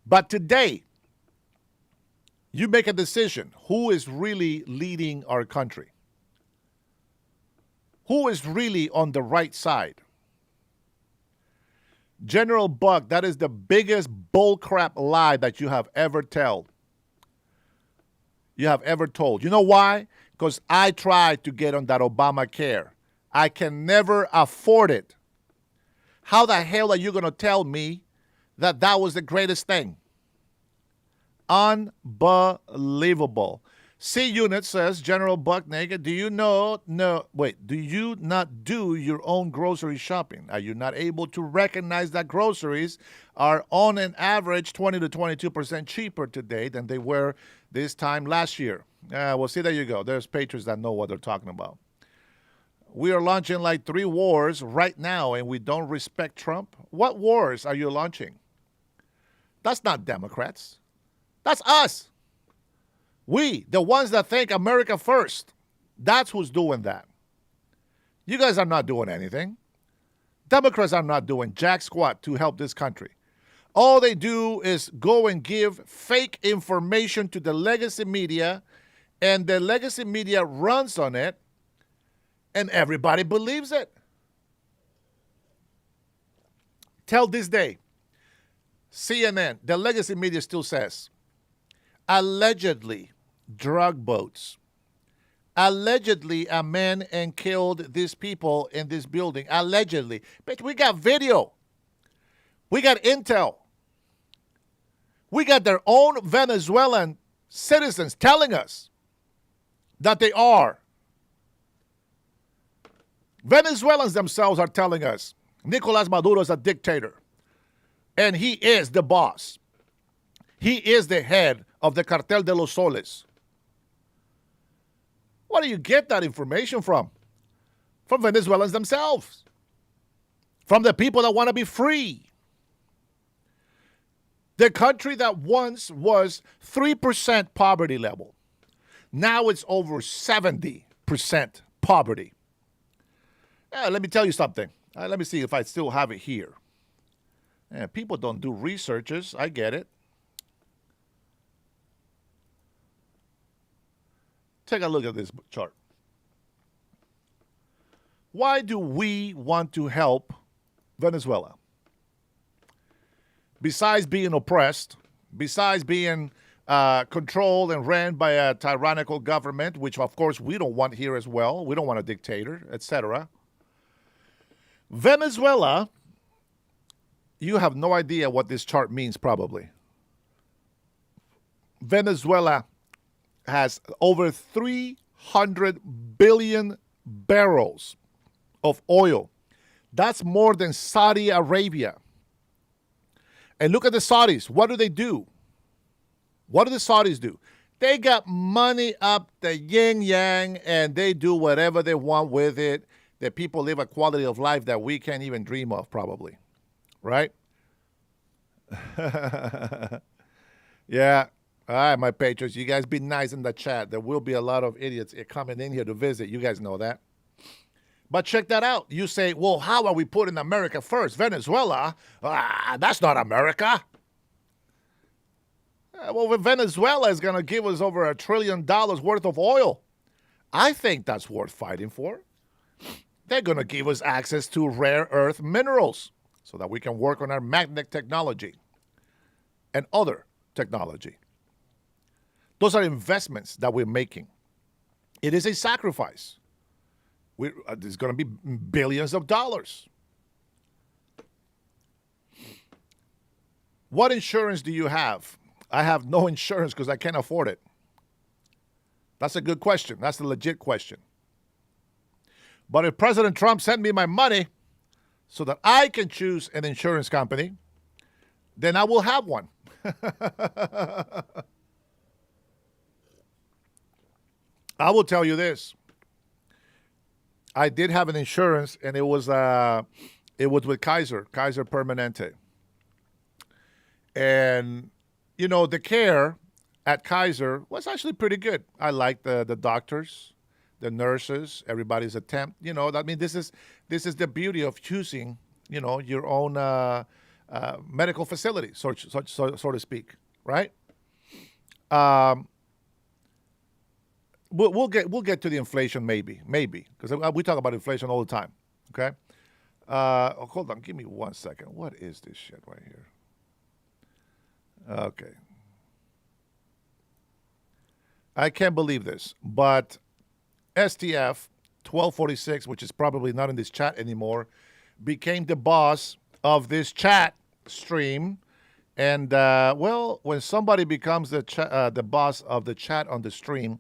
But today, you make a decision. Who is really leading our country? Who is really on the right side? General Buck, that is the biggest bullcrap lie that you have ever told. You know why? Because I tried to get on that Obamacare. I can never afford it. How the hell are you going to tell me that that was the greatest thing? Unbelievable. C Unit says, General Buck Naked, do you not do your own grocery shopping? Are you not able to recognize that groceries are on an average 20 to 22% cheaper today than they were this time last year? Well, see, there you go. There's patrons that know what they're talking about. We are launching like 3 wars right now, and we don't respect Trump. What wars are you launching? That's not Democrats. That's us. We, the ones that think America first. That's who's doing that. You guys are not doing anything. Democrats are not doing jack squat to help this country. All they do is go and give fake information to the legacy media, and the legacy media runs on it, and everybody believes it. Till this day, CNN, the legacy media still says, allegedly, drug boats. Allegedly, a man and killed these people in this building. Allegedly. But we got video. We got intel. We got their own Venezuelan citizens telling us that they are. Venezuelans themselves are telling us Nicolas Maduro is a dictator. And he is the boss. He is the head of the Cartel de los Soles. Where do you get that information from? From Venezuelans themselves. From the people that want to be free. The country that once was 3% poverty level. Now it's over 70% poverty. Let me tell you something. Let me see if I still have it here. People don't do researches. I get it. Take a look at this chart. Why do we want to help Venezuela? Besides being oppressed, besides being controlled and ran by a tyrannical government, which of course we don't want here as well. We don't want a dictator, etc. Venezuela, you have no idea what this chart means probably. Venezuela has over 300 billion barrels of oil. That's more than Saudi Arabia. And look at the Saudis. What do? What do the Saudis do? They got money up the yin yang and they do whatever they want with it. The people live a quality of life that we can't even dream of probably. Right? Yeah. All right, my patrons. You guys be nice in the chat. There will be a lot of idiots coming in here to visit. You guys know that. But check that out. You say, well, how are we putting America first? Venezuela? That's not America. Well, Venezuela is going to give us over $1 trillion worth of oil. I think that's worth fighting for. They're going to give us access to rare earth minerals so that we can work on our magnet technology and other technology. Those are investments that we're making. It is a sacrifice. There's going to be billions of dollars. What insurance do you have? I have no insurance because I can't afford it. That's a good question. That's a legit question. But if President Trump sent me my money so that I can choose an insurance company, then I will have one. I will tell you this. I did have an insurance, and it was with Kaiser Permanente. And, you know, the care at Kaiser was actually pretty good. I liked the doctors, the nurses, everybody's attempt. You know, I mean, this is the beauty of choosing, you know, your own medical facility, so to speak, right? We'll get to the inflation maybe, because we talk about inflation all the time. Okay, hold on, give me 1 second. What is this shit right here? Okay, I can't believe this, but STF 1246, which is probably not in this chat anymore, became the boss of this chat stream. And well, when somebody becomes the boss of the chat on the stream.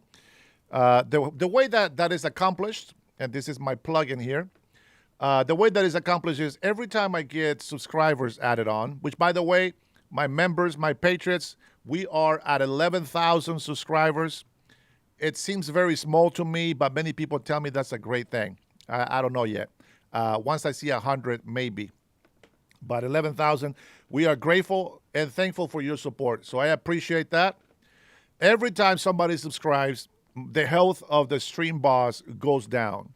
The way that is accomplished, and this is my plug-in here, the way that is accomplished is every time I get subscribers added on, which, by the way, my members, my patriots, we are at 11,000 subscribers. It seems very small to me, but many people tell me that's a great thing. I don't know yet. Once I see 100, maybe. But 11,000, we are grateful and thankful for your support. So I appreciate that. Every time somebody subscribes, the health of the stream boss goes down.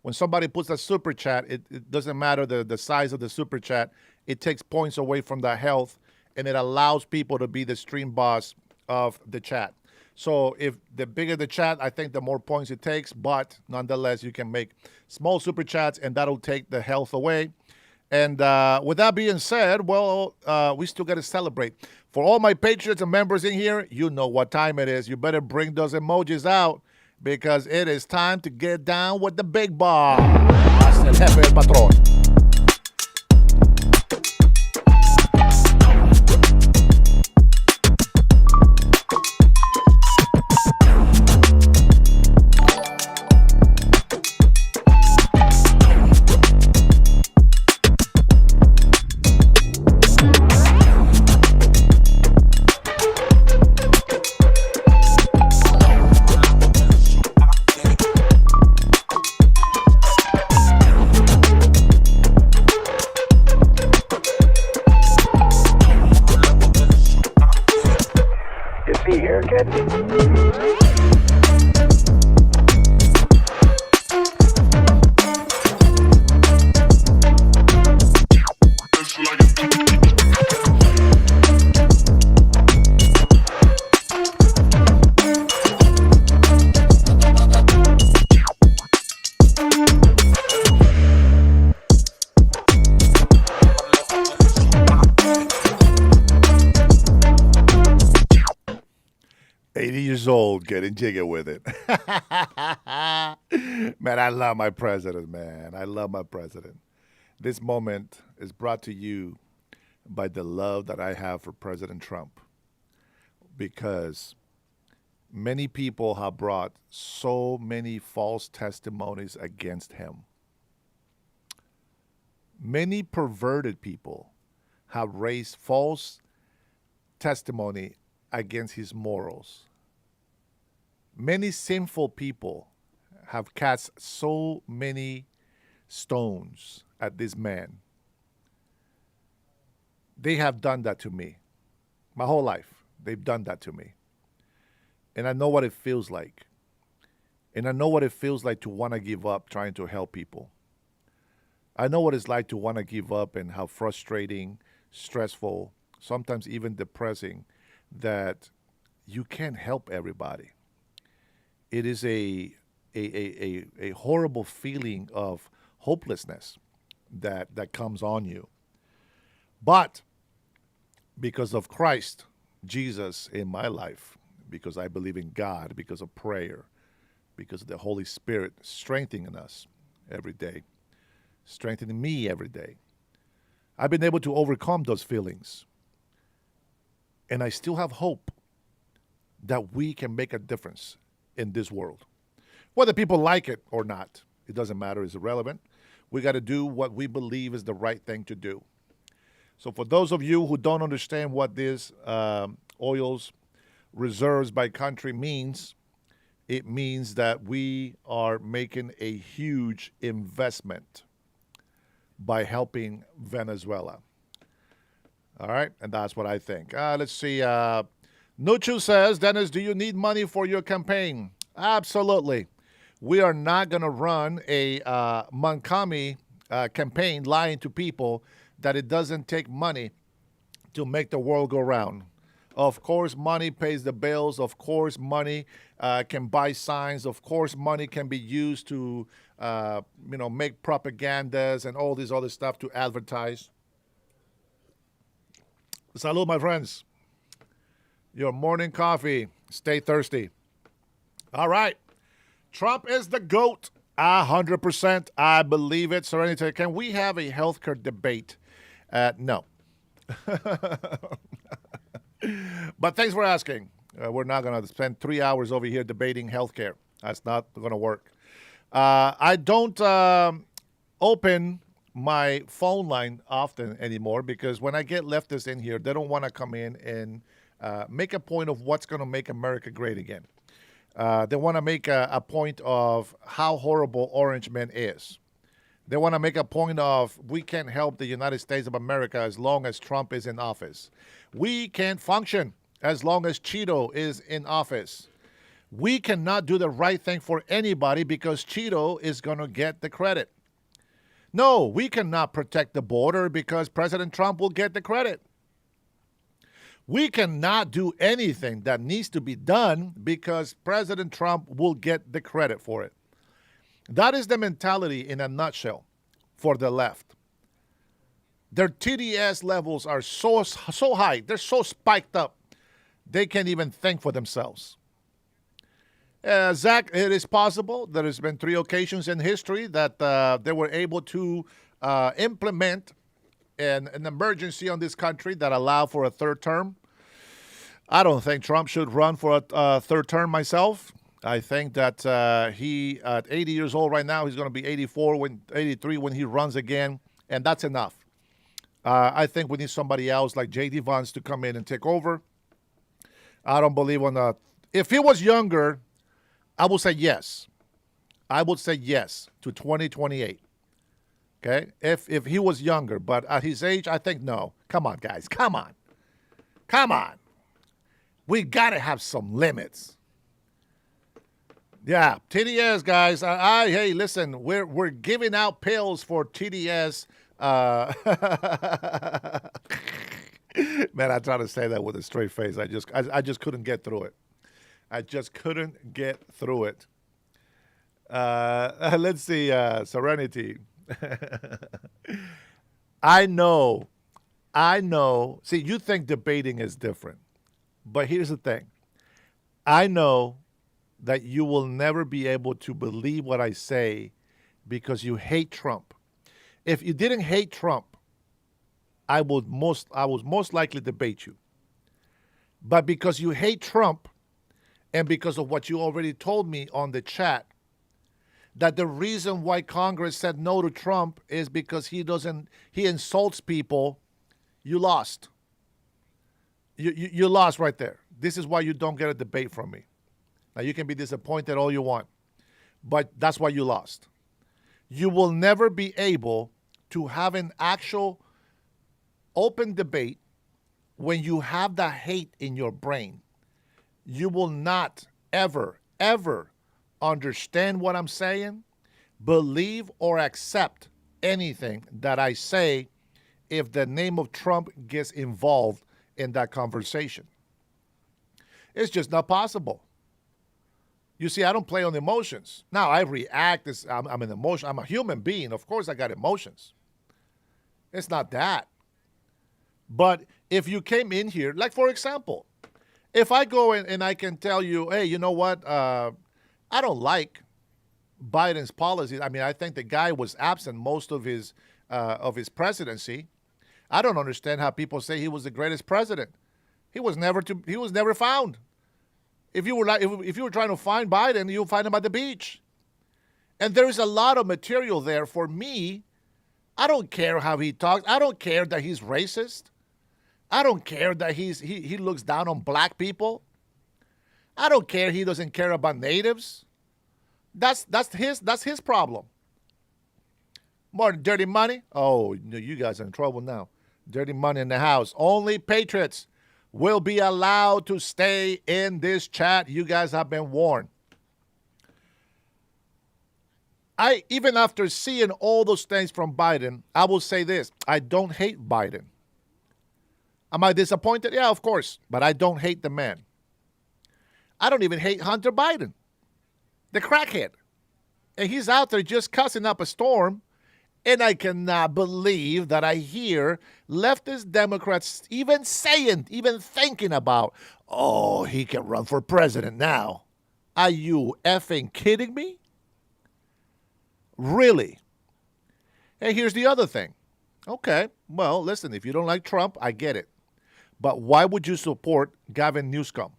When somebody puts a super chat, it doesn't matter the size of the super chat. It takes points away from the health, and it allows people to be the stream boss of the chat. So if the bigger the chat, I think the more points it takes, but nonetheless, you can make small super chats, and that'll take the health away. And with that being said, well, we still got to celebrate. For all my patriots and members in here, you know what time it is. You better bring those emojis out because it is time to get down with the big boss. El jefe, el patrón. years old getting jiggy with it. Man, I love my president, man. I love my president. This moment is brought to you by the love that I have for President Trump, because many people have brought so many false testimonies against him. Many perverted people have raised false testimony against his morals. Many sinful people have cast so many stones at this man. They have done that to me. My whole life, they've done that to me. And I know what it feels like. And I know what it feels like to want to give up trying to help people. I know what it's like to want to give up, and how frustrating, stressful, sometimes even depressing, that you can't help everybody. It is a horrible feeling of hopelessness that comes on you. But because of Christ, Jesus in my life, because I believe in God, because of prayer, because of the Holy Spirit strengthening us every day, strengthening me every day, I've been able to overcome those feelings. And I still have hope that we can make a difference in this world. Whether people like it or not, it doesn't matter, it's irrelevant. We got to do what we believe is the right thing to do. So for those of you who don't understand what this oils reserves by country means, it means that we are making a huge investment by helping Venezuela. All right, and that's what I think. Let's see. Nuchu says, Dennis, do you need money for your campaign? Absolutely. We are not going to run a Mankami campaign lying to people that it doesn't take money to make the world go round. Of course, money pays the bills. Of course, money can buy signs. Of course, money can be used to, make propagandas and all this other stuff to advertise. Salud, my friends. Your morning coffee. Stay thirsty. All right. Trump is the GOAT. 100%. I believe it. Serenity, can we have a healthcare debate? No. But thanks for asking. We're not going to spend 3 hours over here debating healthcare. That's not going to work. I don't open my phone line often anymore, because when I get leftists in here, they don't want to come in and make a point of what's going to make America great again. They want to make a point of how horrible Orange Man is. They want to make a point of we can't help the United States of America as long as Trump is in office. We can't function as long as Cheeto is in office. We cannot do the right thing for anybody because Cheeto is going to get the credit. No, we cannot protect the border because President Trump will get the credit. We cannot do anything that needs to be done because President Trump will get the credit for it. That is the mentality in a nutshell for the left. Their TDS levels are so high, they're so spiked up, they can't even think for themselves. Zach, it is possible. There has been 3 occasions in history that they were able to implement an emergency on this country that allowed for a third term. I don't think Trump should run for a third term myself. I think that he, at 80 years old right now, he's going to be 83 when he runs again, and that's enough. I think we need somebody else like J.D. Vance to come in and take over. I don't believe on that. If he was younger, I would say yes. I would say yes to 2028. Okay? If he was younger, but at his age, I think no. Come on, guys. Come on. Come on. We got to have some limits. Yeah, TDS, guys. Hey, listen, we're giving out pills for TDS. Man, I try to say that with a straight face. I just couldn't get through it. I just couldn't get through it. Let's see, Serenity. I know. See, you think debating is different. But here's the thing. I know that you will never be able to believe what I say because you hate Trump. If you didn't hate Trump, I would most likely debate you. But because you hate Trump and because of what you already told me on the chat, that the reason why Congress said no to Trump is because he insults people, you lost. You lost right there. This is why you don't get a debate from me. Now, you can be disappointed all you want, but that's why you lost. You will never be able to have an actual open debate when you have that hate in your brain. You will not ever, ever understand what I'm saying, believe or accept anything that I say if the name of Trump gets involved in that conversation. It's just not possible. You see, I don't play on emotions. Now, I react. I'm an emotion. I'm a human being. Of course, I got emotions. It's not that. But if you came in here, like, for example, if I go in and I can tell you, hey, you know what? I don't like Biden's policies. I mean, I think the guy was absent most of his presidency. I don't understand how people say he was the greatest president. He was never found. If you were trying to find Biden, you'll find him at the beach. And there is a lot of material there for me. I don't care how he talks. I don't care that he's racist. I don't care that he looks down on black people. I don't care he doesn't care about natives. That's his problem. More dirty money? Oh, you guys are in trouble now. Dirty money in the house. Only patriots will be allowed to stay in this chat. You guys have been warned. Even after seeing all those things from Biden, I will say this. I don't hate Biden. Am I disappointed? Yeah, of course. But I don't hate the man. I don't even hate Hunter Biden, the crackhead. And he's out there just cussing up a storm. And I cannot believe that I hear leftist Democrats even thinking about, oh, he can run for president now. Are you effing kidding me? Really? And here's the other thing. Okay, well, listen, if you don't like Trump, I get it. But why would you support Gavin Newsom?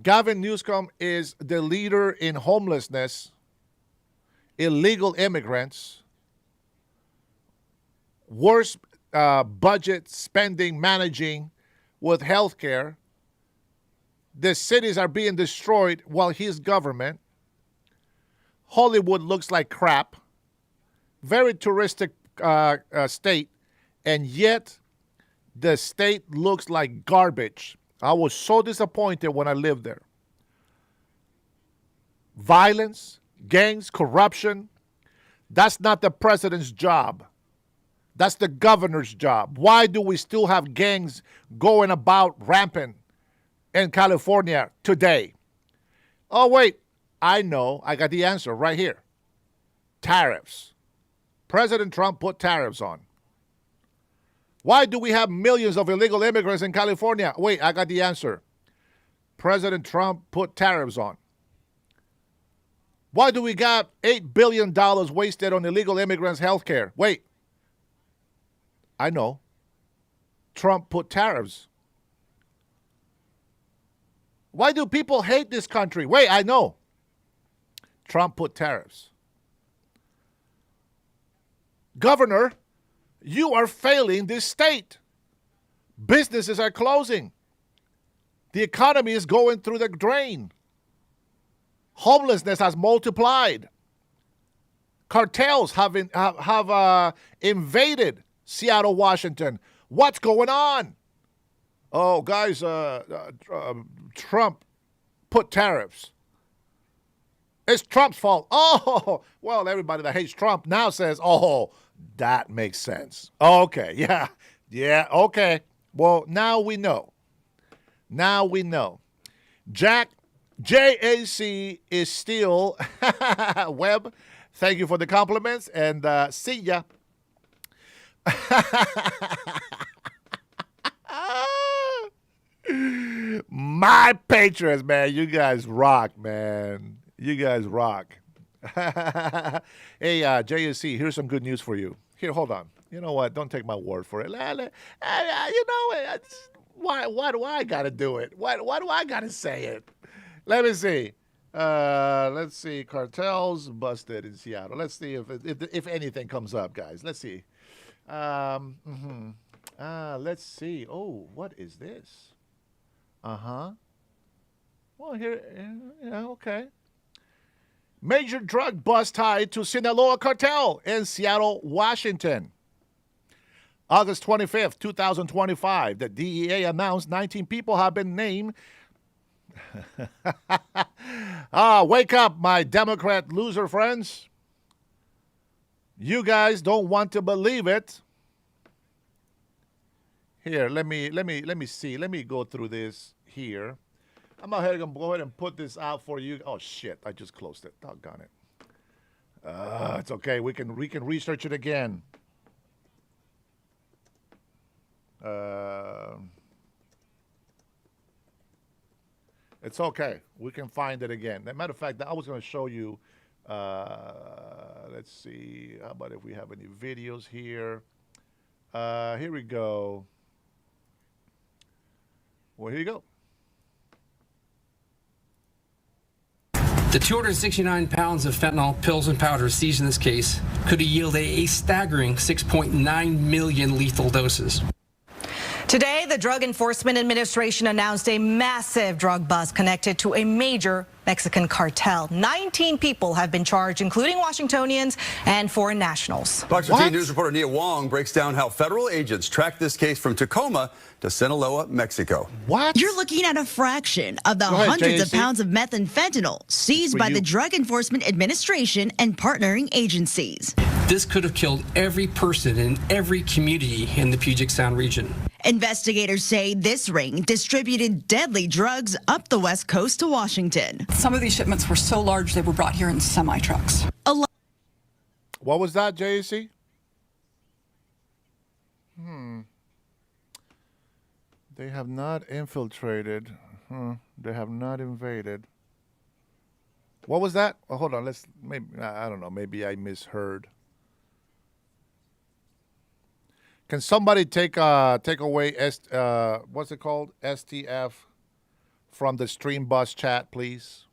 Gavin Newsom is the leader in homelessness, illegal immigrants, worst budget spending, managing with health care. The cities are being destroyed while his government. Hollywood looks like crap. Very touristic state. And yet, the state looks like garbage. I was so disappointed when I lived there. Violence, gangs, corruption. That's not the president's job. That's the governor's job. Why do we still have gangs going about rampant in California today? Oh, wait. I know. I got the answer right here. Tariffs. President Trump put tariffs on. Why do we have millions of illegal immigrants in California? Wait, I got the answer. President Trump put tariffs on. Why do we got $8 billion wasted on illegal immigrants' health care? Wait. I know. Trump put tariffs. Why do people hate this country? Wait, I know. Trump put tariffs. Governor, you are failing this state. Businesses are closing. The economy is going through the drain. Homelessness has multiplied. Cartels have invaded Seattle, Washington. What's going on? Oh, guys, Trump put tariffs. It's Trump's fault. Oh, well, everybody that hates Trump now says, oh, that makes sense. Okay, yeah, okay. Well, now we know. Now we know. JAC is still Webb. Thank you for the compliments, and see ya. My Patriots, man. You guys rock, man. You guys rock. Hey, JSC, here's some good news for you. Here, hold on. You know what? Don't take my word for it. Why do I got to do it? Why do I got to say it? Let me see. Let's see. Cartels busted in Seattle. Let's see if anything comes up, guys. Let's see. Let's see. Oh, what is this? Well, here, yeah, okay. Major drug bust tied to Sinaloa cartel in Seattle, Washington. August 25th, 2025, the DEA announced 19 people have been named. Wake up, my Democrat loser friends. You guys don't want to believe it. Here, let me see. Let me go through this here. I'm going to go ahead and put this out for you. Oh shit! I just closed it. Doggone it. It's okay. We can research it again. It's okay. We can find it again. As a matter of fact, I was going to show you. Let's see. How about if we have any videos here? Here we go. Well, here you go. The 269 pounds of fentanyl pills and powder seized in this case could have yielded a staggering 6.9 million lethal doses. Today, the Drug Enforcement Administration announced a massive drug bust connected to a major Mexican cartel. 19 people have been charged, including Washingtonians and foreign nationals. Fox 15 News reporter Nia Wong breaks down how federal agents tracked this case from Tacoma to Sinaloa, Mexico. What? You're looking at a fraction of the hundreds of pounds of methamphetamine seized by the Drug Enforcement Administration and partnering agencies. This could have killed every person in every community in the Puget Sound region. Investigators say this ring distributed deadly drugs up the west coast to Washington. Some of these shipments were so large they were brought here in semi-trucks. What was that, JC? They have not infiltrated. They have not invaded. What was that? Oh, hold on. I don't know. Maybe I misheard. Can somebody take away what's it called? STF from the stream bus chat, please?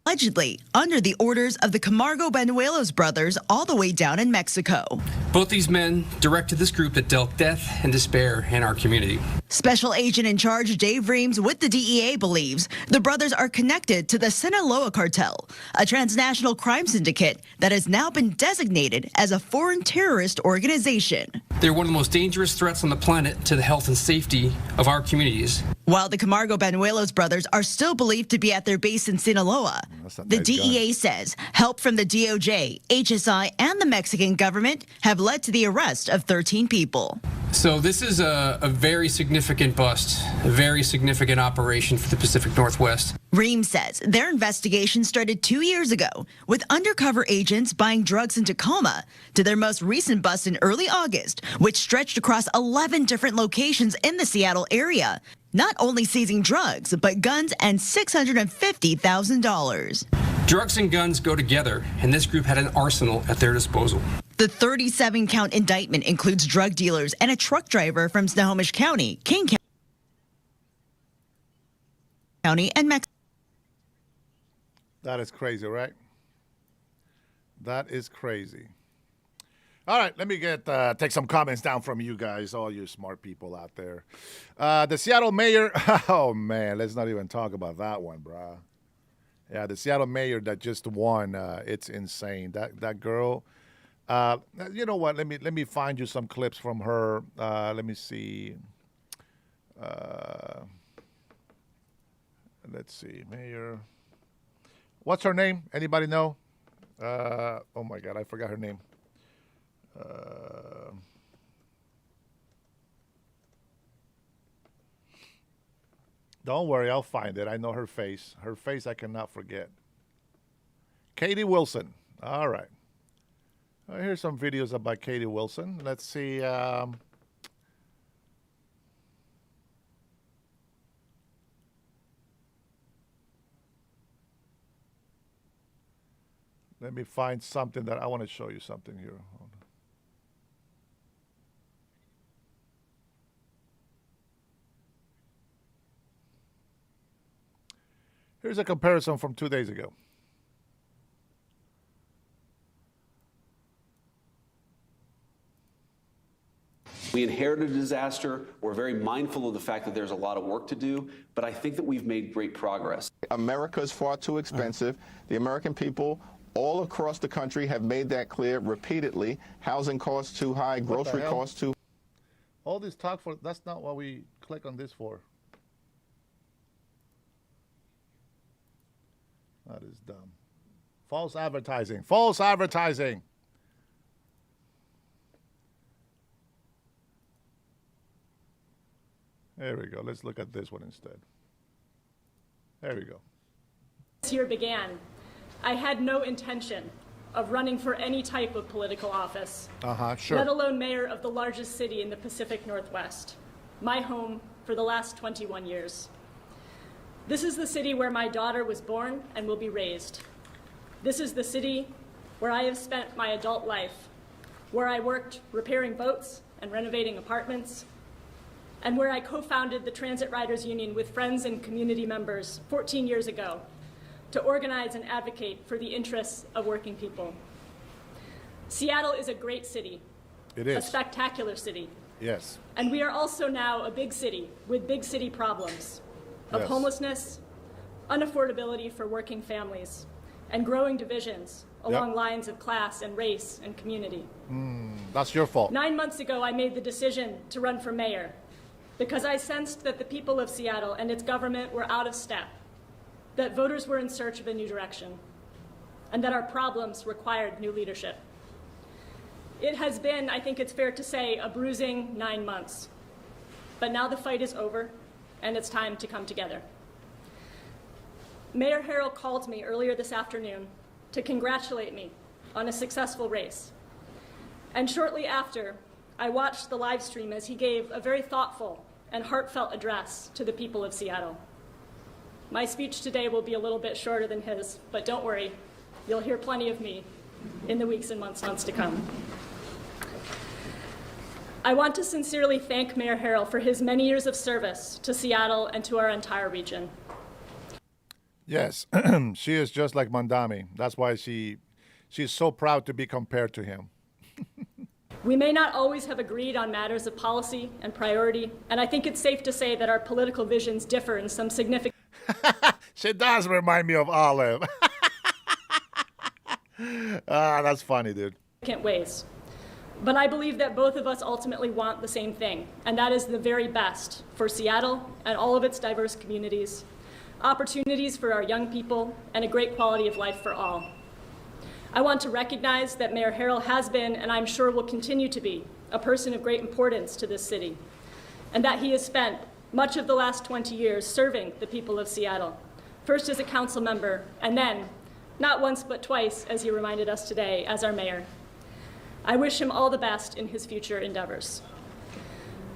Allegedly under the orders of the Camargo Banuelos brothers all the way down in Mexico. Both these men directed this group that dealt death and despair in our community. Special agent in charge Dave Reams with the DEA believes the brothers are connected to the Sinaloa cartel, a transnational crime syndicate that has now been designated as a foreign terrorist organization. They're one of the most dangerous threats on the planet to the health and safety of our communities. While the Camargo Banuelos brothers are still believed to be at their base in Sinaloa, the DEA says help from the DOJ, HSI, and the Mexican government have led to the arrest of 13 people. So this is a very significant bust, a very significant operation for the Pacific Northwest. Reams says their investigation started 2 years ago with undercover agents buying drugs in Tacoma to their most recent bust in early August, which stretched across 11 different locations in the Seattle area, not only seizing drugs, but guns and $650,000. Drugs and guns go together, and this group had an arsenal at their disposal. The 37-count indictment includes drug dealers and a truck driver from Snohomish County, King County, and Mexico. That is crazy, right? That is crazy. All right, let me take some comments down from you guys, all you smart people out there. The Seattle mayor, oh man, let's not even talk about that one, brah. Yeah, the Seattle mayor that just won, it's insane. That girl, you know what? Let me find you some clips from her. Let me see. Let's see, mayor. What's her name? Anybody know? Oh my God, I forgot her name. Don't worry, I'll find it. I know her face. Her face I cannot forget. Katie Wilson. All right. Here's some videos about Katie Wilson. Let's see. Let me find something that I want to show you something here. Hold on. Here's a comparison from 2 days ago. We inherited a disaster. We're very mindful of the fact that there's a lot of work to do, but I think that we've made great progress. America is far too expensive. The American people all across the country have made that clear repeatedly. Housing costs too high, grocery costs too. All this talk for, that's not what we click on this for. That is dumb. False advertising. False advertising. There we go. Let's look at this one instead. There we go. This year began, I had no intention of running for any type of political office, Sure. let alone mayor of the largest city in the Pacific Northwest, my home for the last 21 years. This is the city where my daughter was born and will be raised. This is the city where I have spent my adult life, where I worked repairing boats and renovating apartments, and where I co-founded the Transit Riders Union with friends and community members 14 years ago to organize and advocate for the interests of working people. Seattle is a great city. It is. A spectacular city. Yes. And we are also now a big city with big city problems of homelessness, unaffordability for working families, and growing divisions along lines of class and race and community. That's your fault. 9 months ago, I made the decision to run for mayor because I sensed that the people of Seattle and its government were out of step, that voters were in search of a new direction, and that our problems required new leadership. It has been, I think it's fair to say, a bruising 9 months. But now the fight is over, and it's time to come together. Mayor Herrera called me earlier this afternoon to congratulate me on a successful race. And shortly after, I watched the live stream as he gave a very thoughtful and heartfelt address to the people of Seattle. My speech today will be a little bit shorter than his, but don't worry, you'll hear plenty of me in the weeks and months to come. I want to sincerely thank Mayor Herrera for his many years of service to Seattle and to our entire region. Yes, she is just like Mandami. That's why she's so proud to be compared to him. We may not always have agreed on matters of policy and priority, and I think it's safe to say that our political visions differ in some significant She does remind me of Olive. That's funny, dude. ways. But I believe that both of us ultimately want the same thing, and that is the very best for Seattle and all of its diverse communities, opportunities for our young people, and a great quality of life for all. I want to recognize that Mayor Herrera has been, and I'm sure will continue to be, a person of great importance to this city, and that he has spent much of the last 20 years serving the people of Seattle, first as a council member, and then, not once but twice, as he reminded us today, as our mayor. I wish him all the best in his future endeavors.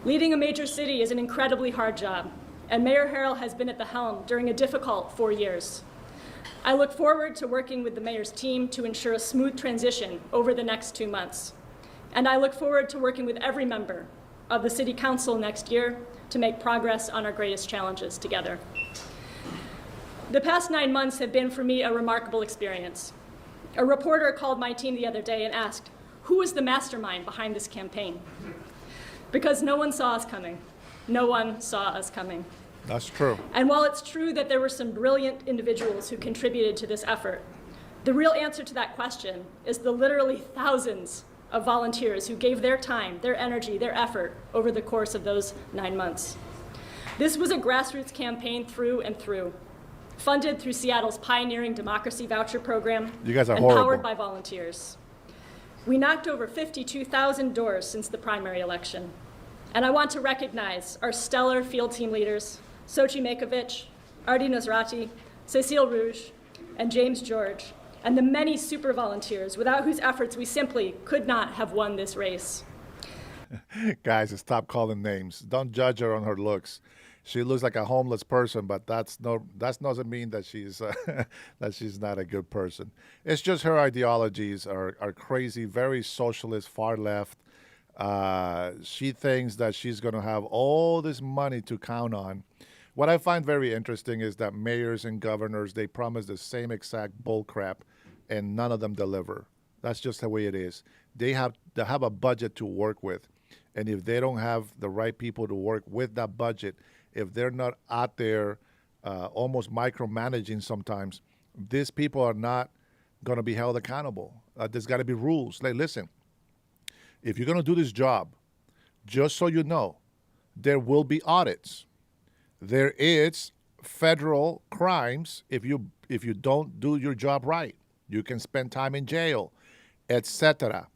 Leading a major city is an incredibly hard job, and Mayor Herrera has been at the helm during a difficult 4 years. I look forward to working with the mayor's team to ensure a smooth transition over the next 2 months. And I look forward to working with every member of the City Council next year to make progress on our greatest challenges together. The past 9 months have been for me a remarkable experience. A reporter called my team the other day and asked, who was the mastermind behind this campaign? Because no one saw us coming. No one saw us coming. That's true. And while it's true that there were some brilliant individuals who contributed to this effort, the real answer to that question is the literally thousands of volunteers who gave their time, their energy, their effort over the course of those 9 months. This was a grassroots campaign through and through, funded through Seattle's pioneering democracy voucher program, You guys are and horrible. powered by volunteers. We knocked over 52,000 doors since the primary election. And I want to recognize our stellar field team leaders, Sochi Makovich, Artie Nosrati, Cecile Rouge, and James George, and the many super volunteers without whose efforts we simply could not have won this race. Guys, stop calling names. Don't judge her on her looks. she looks like a homeless person, but that doesn't mean that she's that she's not a good person. It's just her ideologies are crazy, very socialist, far left. She thinks that she's going to have all this money to count on. What I find very interesting is that mayors and governors, they promise the same exact bull crap, and none of them deliver. That's just the way it is. They have a budget to work with, and if they don't have the right people to work with that budget, if they're not out there almost micromanaging sometimes, these people are not going to be held accountable. There's got to be rules. Like, listen, if you're going to do this job, just so you know, there will be audits. There is federal crimes if you don't do your job right. You can spend time in jail, etc.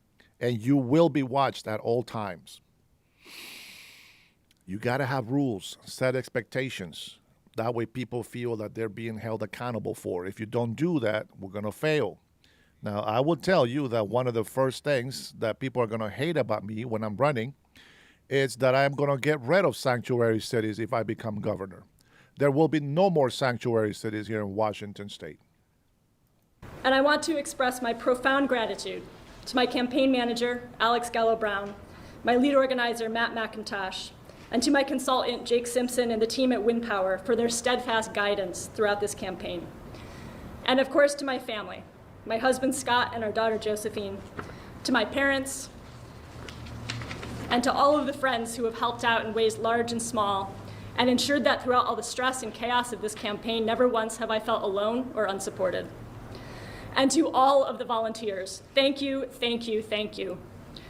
And you will be watched at all times. You got to have rules, set expectations. That way people feel that they're being held accountable for. If you don't do that, we're going to fail. Now, I will tell you that one of the first things that people are going to hate about me when I'm running is that I'm going to get rid of sanctuary cities if I become governor. There will be no more sanctuary cities here in Washington State. And I want to express my profound gratitude to my campaign manager, Alex Gallo-Brown, my lead organizer, Matt McIntosh, and to my consultant, Jake Simpson, and the team at Wind Power for their steadfast guidance throughout this campaign. And of course, to my family, my husband, Scott, and our daughter, Josephine, to my parents, and to all of the friends who have helped out in ways large and small and ensured that throughout all the stress and chaos of this campaign, never once have I felt alone or unsupported. And to all of the volunteers, thank you, thank you, thank you.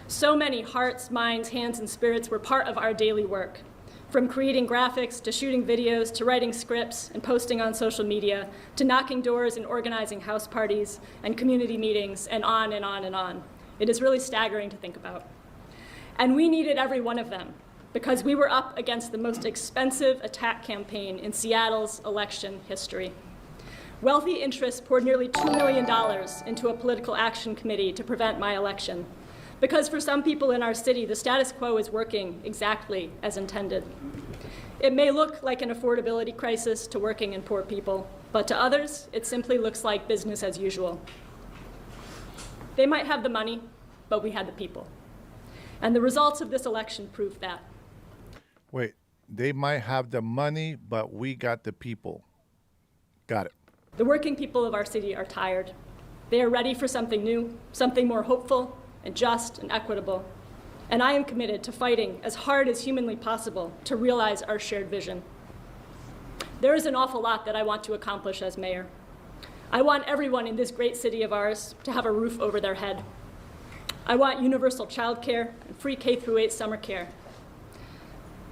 So many hearts, minds, hands, and spirits were part of our daily work, from creating graphics to shooting videos to writing scripts and posting on social media to knocking doors and organizing house parties and community meetings and on and on and on. It is really staggering to think about. And we needed every one of them because we were up against the most expensive attack campaign in Seattle's election history. Wealthy interests poured nearly $2 million into a political action committee to prevent my election. Because for some people in our city, the status quo is working exactly as intended. It may look like an affordability crisis to working and poor people, but to others, it simply looks like business as usual. They might have the money, but we had the people. And the results of this election proved that. Wait, they might have the money, but we got the people. Got it. The working people of our city are tired. They are ready for something new, something more hopeful and just and equitable. And I am committed to fighting as hard as humanly possible to realize our shared vision. There is an awful lot that I want to accomplish as mayor. I want everyone in this great city of ours to have a roof over their head. I want universal childcare and free K-8 summer care.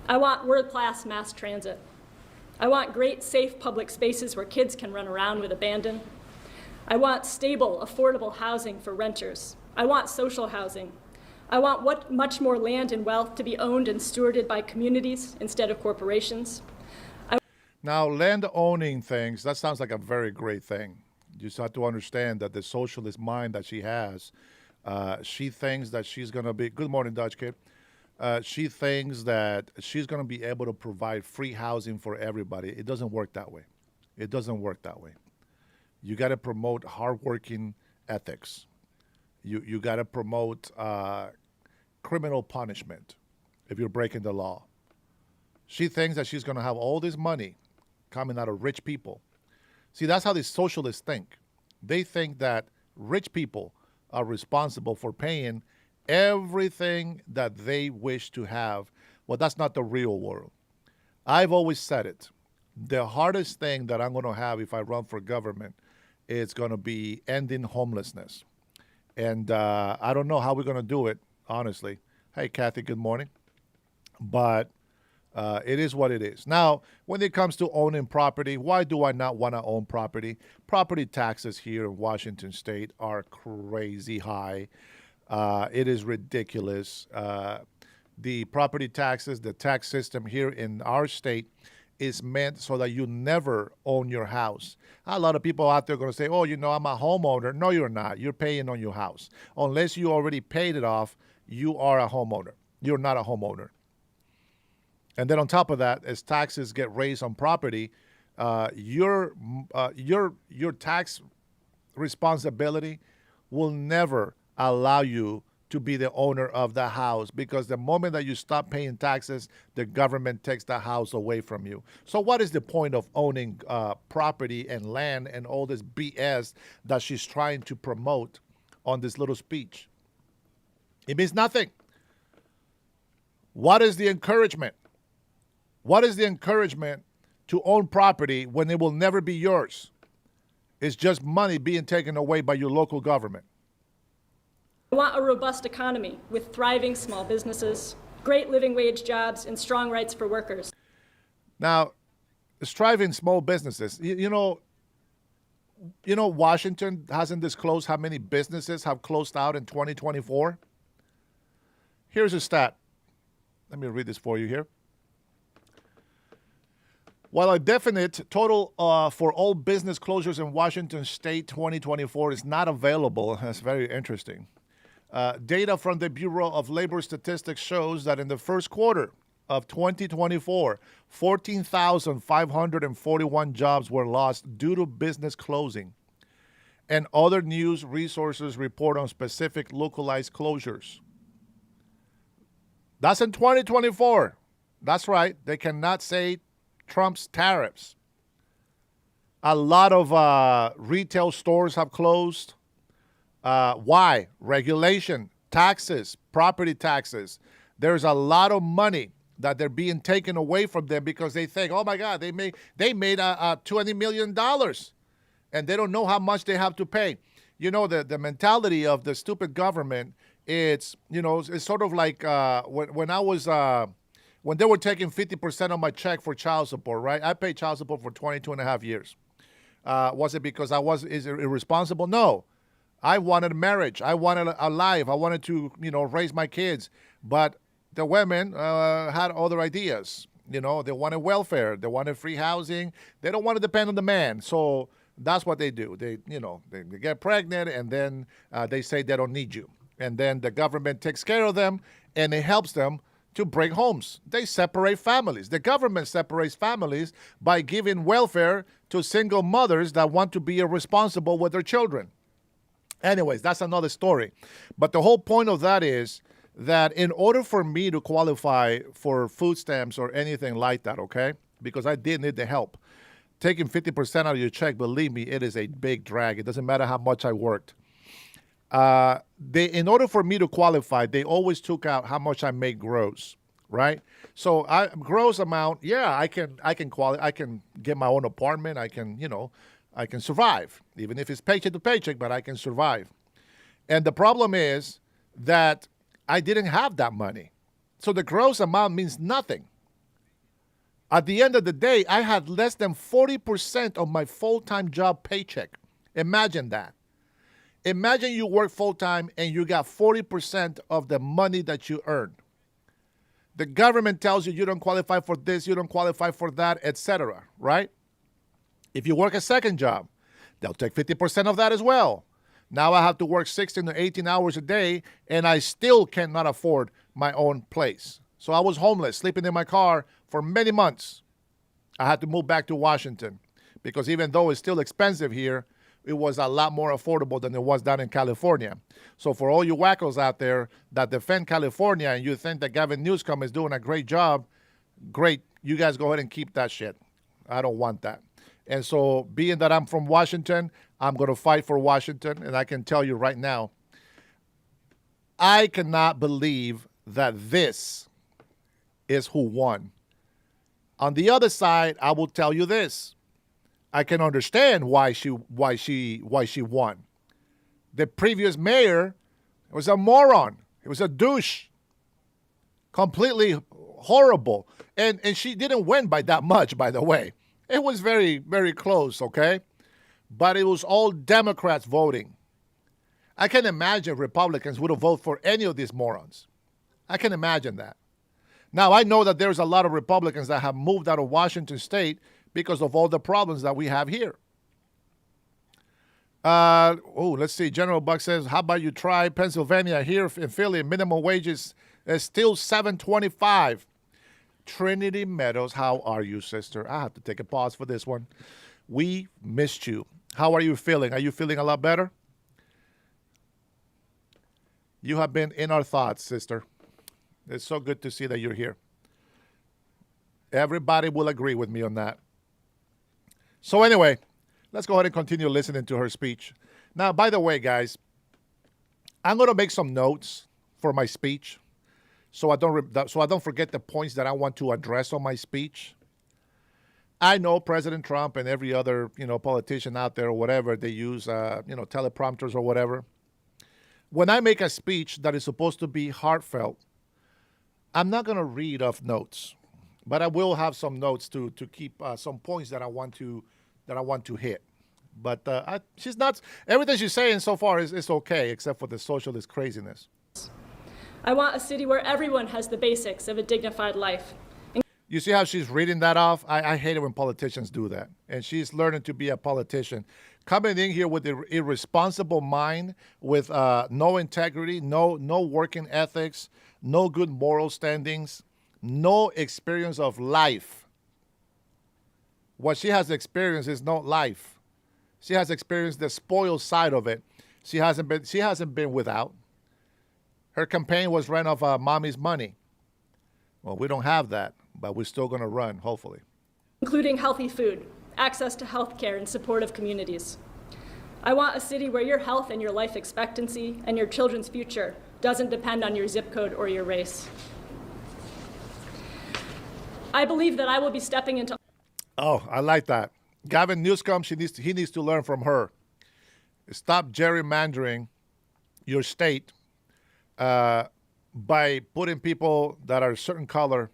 I want world-class mass transit. I want great, safe public spaces where kids can run around with abandon. I want stable, affordable housing for renters. I want social housing. I want much more land and wealth to be owned and stewarded by communities instead of corporations. Now, land owning things, that sounds like a very great thing. You just have to understand that the socialist mind that she has, she thinks that she's going to be, good morning, Dutch kid. She thinks that she's going to be able to provide free housing for everybody. It doesn't work that way. It doesn't work that way. You got to promote hardworking ethics. You got to promote criminal punishment if you're breaking the law. She thinks that she's going to have all this money coming out of rich people. See, that's how the socialists think. They think that rich people are responsible for paying everything that they wish to have. Well, that's not the real world. I've always said it. The hardest thing that I'm going to have if I run for government is going to be ending homelessness. And I don't know how we're going to do it, honestly. Hey, Kathy, good morning. But it is what it is. Now, when it comes to owning property, why do I not want to own property? Property taxes here in Washington State are crazy high. It is ridiculous. The property taxes, the tax system here in our state is meant so that you never own your house. A lot of people out there are going to say, oh, I'm a homeowner. No, you're not. You're paying on your house. Unless you already paid it off, you are a homeowner. You're not a homeowner. And then on top of that, as taxes get raised on property, your tax responsibility will never allow you to be the owner of the house, because the moment that you stop paying taxes, the government takes the house away from you. So what is the point of owning property and land and all this BS that she's trying to promote on this little speech? It means nothing. What is the encouragement? What is the encouragement to own property when it will never be yours? It's just money being taken away by your local government. I want a robust economy with thriving small businesses, great living wage jobs, and strong rights for workers. Now, thriving small businesses, you know, Washington hasn't disclosed how many businesses have closed out in 2024. Here's a stat. Let me read this for you here. While a definite total for all business closures in Washington state 2024 is not available, that's very interesting. Data from the Bureau of Labor Statistics shows that in the first quarter of 2024, 14,541 jobs were lost due to business closing. And other news resources report on specific localized closures. That's in 2024. That's right. They cannot say Trump's tariffs. A lot of retail stores have closed. Why? Regulation, taxes, property taxes. There's a lot of money that they're being taken away from them because they think, oh my God, they made $20 million, and they don't know how much they have to pay. You know, the mentality of the stupid government, it's sort of like when they were taking 50% of my check for child support, right? I paid child support for 22 and a half years. Was it because is it irresponsible? No. I wanted marriage. I wanted a life. I wanted to, raise my kids. But the women had other ideas. They wanted welfare. They wanted free housing. They don't want to depend on the man. So that's what they do. They get pregnant, and then they say they don't need you. And then the government takes care of them, and it helps them to break homes. They separate families. The government separates families by giving welfare to single mothers that want to be irresponsible with their children. Anyways, that's another story. But the whole point of that is that in order for me to qualify for food stamps or anything like that, okay, because I did need the help, taking 50% out of your check, believe me, it is a big drag. It doesn't matter how much I worked. In order for me to qualify, they always took out how much I make gross, right? So gross amount, yeah, I can get my own apartment. I can survive, even if it's paycheck to paycheck, but I can survive. And the problem is that I didn't have that money. So the gross amount means nothing. At the end of the day, I had less than 40% of my full-time job paycheck. Imagine that. Imagine you work full-time and you got 40% of the money that you earn. The government tells you don't qualify for this, you don't qualify for that, etc., right? If you work a second job, they'll take 50% of that as well. Now I have to work 16 to 18 hours a day, and I still cannot afford my own place. So I was homeless, sleeping in my car for many months. I had to move back to Washington because even though it's still expensive here, it was a lot more affordable than it was down in California. So for all you wackos out there that defend California and you think that Gavin Newsom is doing a great job, great. You guys go ahead and keep that shit. I don't want that. And so being that I'm from Washington, I'm going to fight for Washington. And I can tell you right now, I cannot believe that this is who won. On the other side, I will tell you this. I can understand why she won. The previous mayor was a moron. He was a douche. Completely horrible. And she didn't win by that much, by the way. It was very, very close, okay? But it was all Democrats voting. I can imagine Republicans would have voted for any of these morons. I can imagine that. Now, I know that there's a lot of Republicans that have moved out of Washington state because of all the problems that we have here. Let's see. General Buck says, how about you try Pennsylvania? Here in Philly, minimum wages is still $7.25. Trinity Meadows, how are you, sister? I have to take a pause for this one. We missed you. How are you feeling? Are you feeling a lot better? You have been in our thoughts, sister. It's so good to see that you're here. Everybody will agree with me on that. So anyway, let's go ahead and continue listening to her speech. Now, by the way, guys, I'm going to make some notes for my speech so I don't forget the points that I want to address on my speech. I know President Trump and every other, politician out there or whatever, they use, teleprompters or whatever. When I make a speech that is supposed to be heartfelt, I'm not going to read off notes, but I will have some notes to keep some points that I want to hit. But she's not. Everything she's saying so far is okay, except for the socialist craziness. I want a city where everyone has the basics of a dignified life. You see how she's reading that off? I hate it when politicians do that. And she's learning to be a politician. Coming in here with an irresponsible mind, with no integrity, no working ethics, no good moral standings, no experience of life. What she has experienced is not life. She has experienced the spoiled side of it. She hasn't been without. Her campaign was run off mommy's money. Well, we don't have that, but we're still going to run, hopefully. Including healthy food, access to health care, and supportive communities. I want a city where your health and your life expectancy and your children's future doesn't depend on your zip code or your race. I believe that I will be stepping into... Oh, I like that. Gavin Newsom, he needs to learn from her. Stop gerrymandering your state by putting people that are a certain color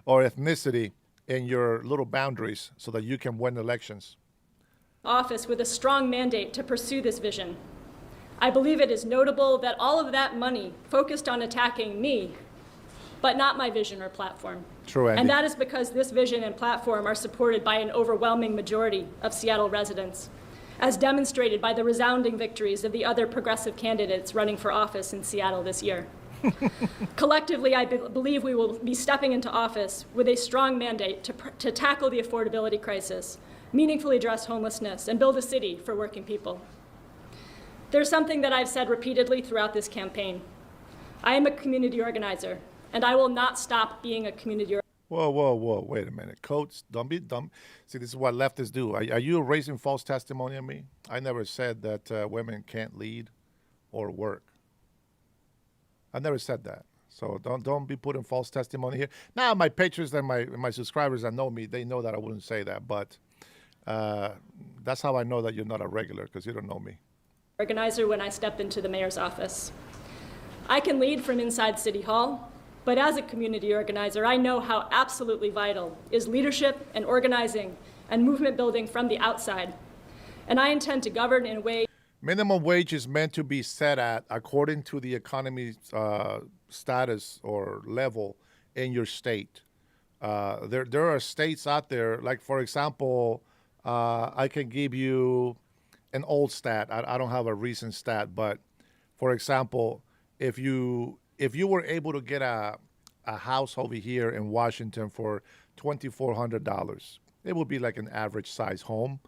or ethnicity in your little boundaries so that you can win elections. Office with a strong mandate to pursue this vision. I believe it is notable that all of that money focused on attacking me, but not my vision or platform. True, Andy. And that is because this vision and platform are supported by an overwhelming majority of Seattle residents, as demonstrated by the resounding victories of the other progressive candidates running for office in Seattle this year. Collectively, I believe we will be stepping into office with a strong mandate to tackle the affordability crisis, meaningfully address homelessness, and build a city for working people. There's something that I've said repeatedly throughout this campaign. I am a community organizer, and I will not stop being a community organizer. Whoa. Wait a minute. Coach, don't be dumb. See, this is what leftists do. Are you raising false testimony on me? I never said that women can't lead or work. I never said that. So don't be putting false testimony here. Now, my patrons and my subscribers that know me, they know that I wouldn't say that. But that's how I know that you're not a regular, because you don't know me. Organizer when I step into the mayor's office. I can lead from inside City Hall, but as a community organizer, I know how absolutely vital is leadership and organizing and movement building from the outside. And I intend to govern in a way. Minimum wage is meant to be set at according to the economy's status or level in your state. There are states out there, like, for example, I can give you an old stat. I don't have a recent stat, but for example, if you were able to get a house over here in Washington for $2,400, it would be like an average size home,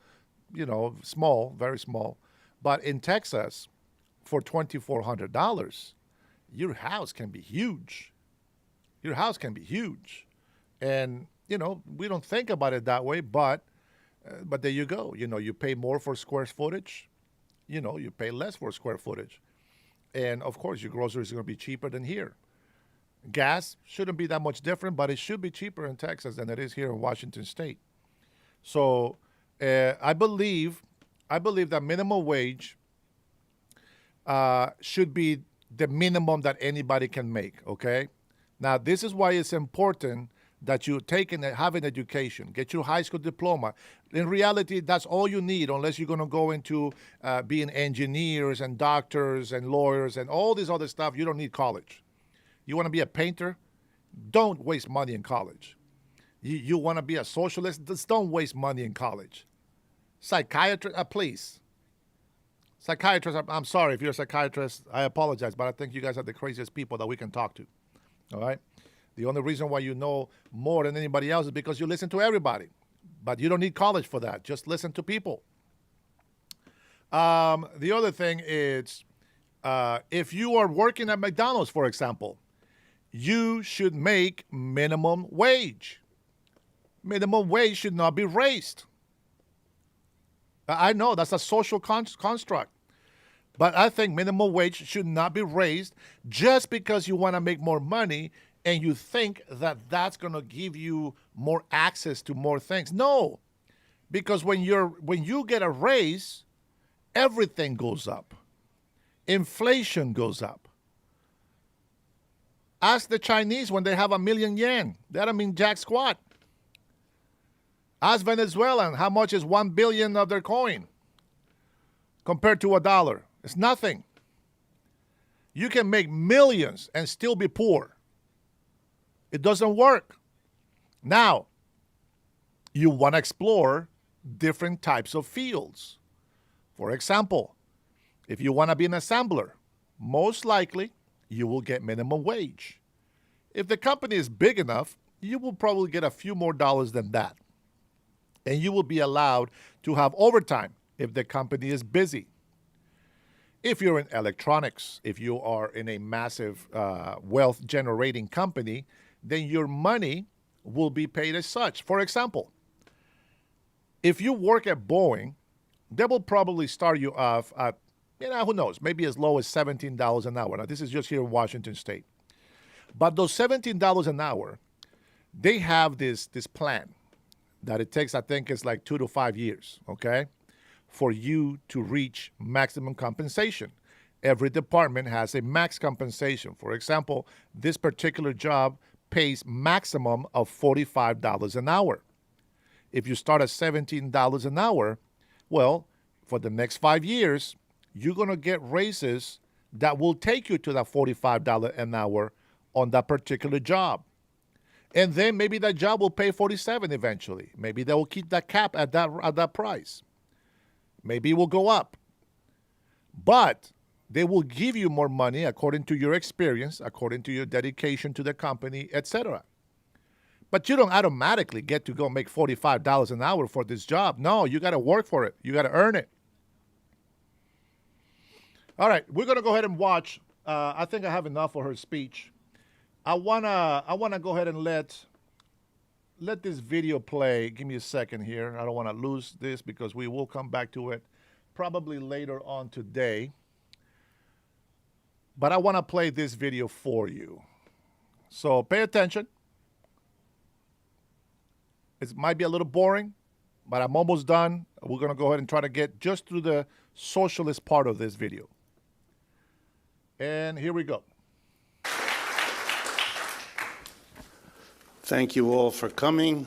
small, very small. But in Texas, for $2,400, your house can be huge. Your house can be huge. And, we don't think about it that way, but there you go. You pay more for square footage. You pay less for square footage. And, of course, your groceries are going to be cheaper than here. Gas shouldn't be that much different, but it should be cheaper in Texas than it is here in Washington State. So I believe that minimum wage should be the minimum that anybody can make, okay? Now, this is why it's important that you have an education, get your high school diploma. In reality, that's all you need, unless you're going to go into being engineers and doctors and lawyers and all this other stuff. You don't need college. You want to be a painter? Don't waste money in college. You want to be a socialist? Just don't waste money in college. Psychiatrist, please. Psychiatrist, I'm sorry if you're a psychiatrist. I apologize, but I think you guys are the craziest people that we can talk to. All right? The only reason why you know more than anybody else is because you listen to everybody. But you don't need college for that. Just listen to people. The other thing is, if you are working at McDonald's, for example, you should make minimum wage. Minimum wage should not be raised. I know that's a social construct. But I think minimum wage should not be raised just because you want to make more money and you think that that's going to give you more access to more things. No, because when you get a raise, everything goes up. Inflation goes up. Ask the Chinese when they have 1,000,000 yen. That don't mean jack squat. Ask Venezuelan how much is 1 billion of their coin compared to $1. It's nothing. You can make millions and still be poor. It doesn't work. Now, you want to explore different types of fields. For example, if you want to be an assembler, most likely you will get minimum wage. If the company is big enough, you will probably get a few more dollars than that. And you will be allowed to have overtime if the company is busy. If you're in electronics, if you are in a massive wealth generating company, then your money will be paid as such. For example, if you work at Boeing, they will probably start you off at, who knows, maybe as low as $17 an hour. Now, this is just here in Washington State. But those $17 an hour, they have this plan that it takes, I think it's like 2 to 5 years, okay, for you to reach maximum compensation. Every department has a max compensation. For example, this particular job pays maximum of $45 an hour. If you start at $17 an hour, well, for the next 5 years, you're going to get raises that will take you to that $45 an hour on that particular job. And then maybe that job will pay $47 eventually. Maybe they will keep that cap at that price. Maybe it will go up. But they will give you more money according to your experience, according to your dedication to the company, etc. But you don't automatically get to go make $45 an hour for this job. No, you got to work for it. You got to earn it. All right, we're going to go ahead and watch. I think I have enough for her speech. I wanna go ahead and let this video play. Give me a second here. I don't want to lose this because we will come back to it probably later on today. But I want to play this video for you. So pay attention. It might be a little boring, but I'm almost done. We're going to go ahead and try to get just through the socialist part of this video. And here we go. Thank you all for coming.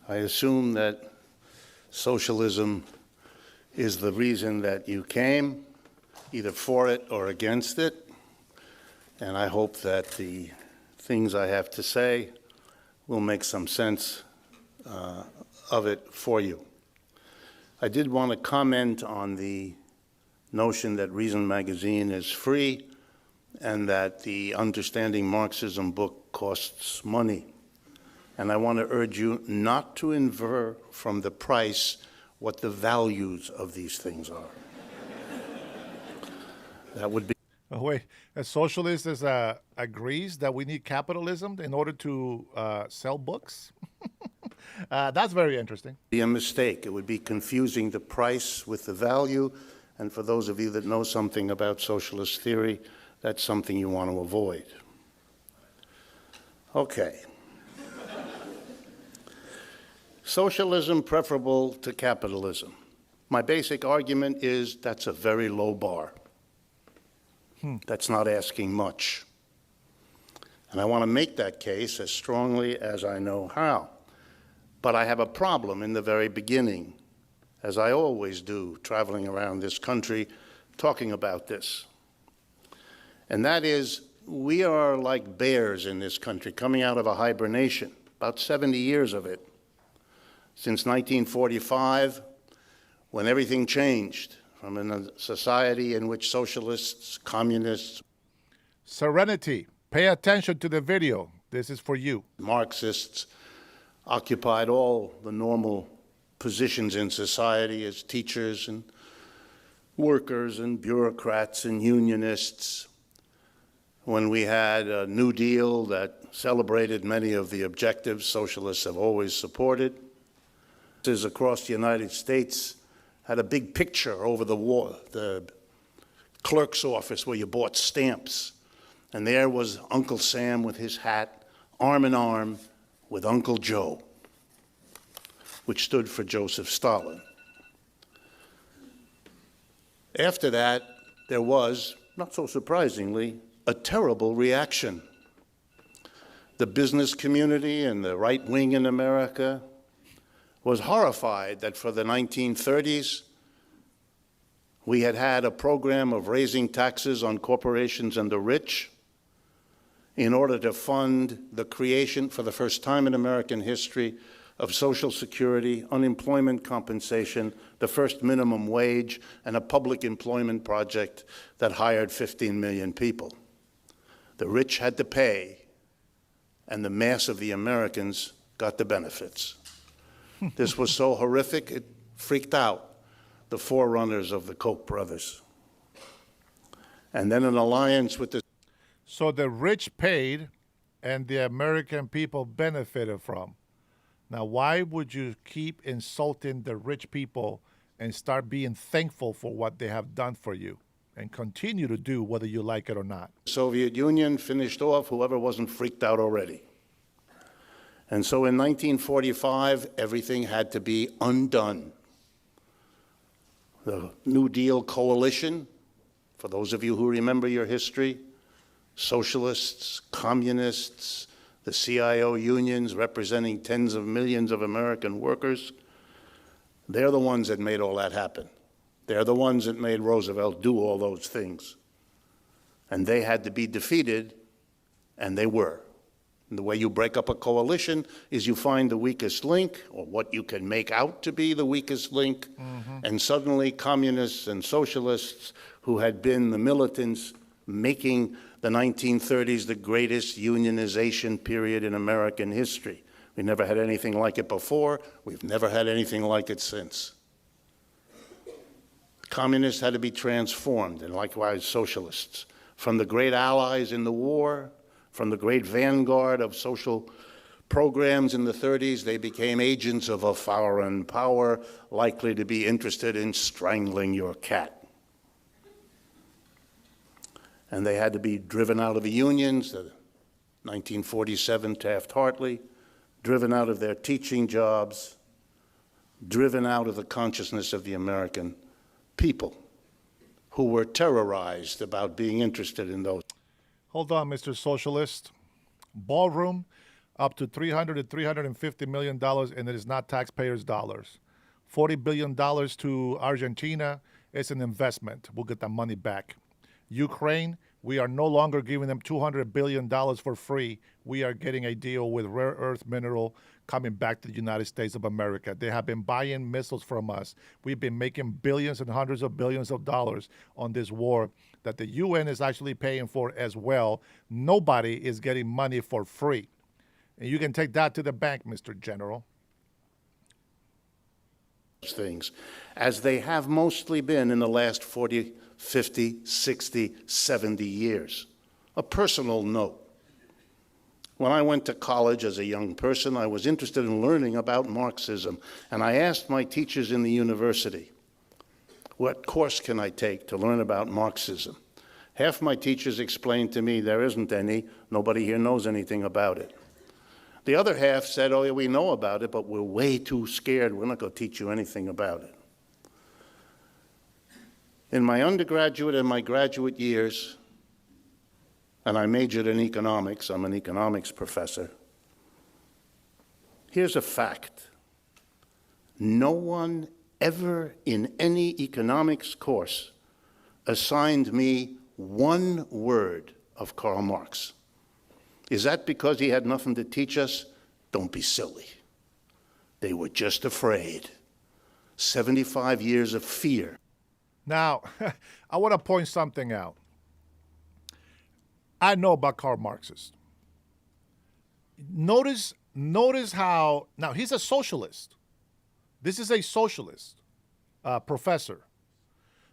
I assume that socialism is the reason that you came, either for it or against it. And I hope that the things I have to say will make some sense of it for you. I did want to comment on the notion that Reason Magazine is free and that the Understanding Marxism book costs money. And I want to urge you not to infer from the price what the values of these things are. That would be... Oh, wait, a socialist agrees that we need capitalism in order to sell books? That's very interesting. Be a mistake. It would be confusing the price with the value. And for those of you that know something about socialist theory, that's something you want to avoid. Okay. Socialism preferable to capitalism. My basic argument is that's a very low bar. That's not asking much. And I want to make that case as strongly as I know how. But I have a problem in the very beginning, as I always do, traveling around this country talking about this. And that is, we are like bears in this country coming out of a hibernation, about 70 years of it. Since 1945, when everything changed from a society in which socialists, communists... Serenity. Pay attention to the video. This is for you. Marxists occupied all the normal positions in society as teachers and workers and bureaucrats and unionists. When we had a New Deal that celebrated many of the objectives socialists have always supported, across the United States had a big picture over the wall, the clerk's office where you bought stamps. And there was Uncle Sam with his hat, arm in arm with Uncle Joe, which stood for Joseph Stalin. After that, there was, not so surprisingly, a terrible reaction. The business community and the right wing in America was horrified that for the 1930s, we had had a program of raising taxes on corporations and the rich in order to fund the creation, for the first time in American history, of Social Security, unemployment compensation, the first minimum wage, and a public employment project that hired 15 million people. The rich had to pay, and the mass of the Americans got the benefits. This was so horrific, it freaked out the forerunners of the Koch brothers. And then an alliance with the... So the rich paid and the American people benefited from. Now, why would you keep insulting the rich people and start being thankful for what they have done for you and continue to do whether you like it or not? Soviet Union finished off whoever wasn't freaked out already. And so in 1945, everything had to be undone. The New Deal coalition, for those of you who remember your history, socialists, communists, the CIO unions representing tens of millions of American workers, they're the ones that made all that happen. They're the ones that made Roosevelt do all those things. And they had to be defeated, and they were. And the way you break up a coalition is you find the weakest link, or what you can make out to be the weakest link, and suddenly communists and socialists who had been the militants making the 1930s the greatest unionization period in American history. We never had anything like it before. We've never had anything like it since. Communists had to be transformed, and likewise socialists. From the great allies in the war, from the great vanguard of social programs in the 30s, they became agents of a foreign power likely to be interested in strangling your cat. And they had to be driven out of the unions, the 1947 Taft-Hartley, driven out of their teaching jobs, driven out of the consciousness of the American people, who were terrorized about being interested in those. Hold on, Mr. Socialist. Ballroom, up to $300 to $350 million, and it is not taxpayers' dollars. $40 billion to Argentina is an investment. We'll get that money back. Ukraine, we are no longer giving them $200 billion for free. We are getting a deal with rare earth mineral coming back to the United States of America. They have been buying missiles from us. We've been making billions and hundreds of billions of dollars on this war that the UN is actually paying for as well. Nobody is getting money for free. And you can take that to the bank, Mr. General. Things, as they have mostly been in the last 40, 50, 60, 70 years. A personal note. When I went to college as a young person, I was interested in learning about Marxism, and I asked my teachers in the university, what course can I take to learn about Marxism? Half my teachers explained to me there isn't any, nobody here knows anything about it. The other half said, oh, yeah, we know about it, but we're way too scared. We're not going to teach you anything about it. In my undergraduate and my graduate years, and I majored in economics, I'm an economics professor, here's a fact. No one ever in any economics course assigned me one word of Karl Marx. Is that because he had nothing to teach us? Don't be silly. They were just afraid. 75 years of fear. Now, I want to point something out. I know about Karl Marxist. Notice how, now he's a socialist. This is a socialist professor.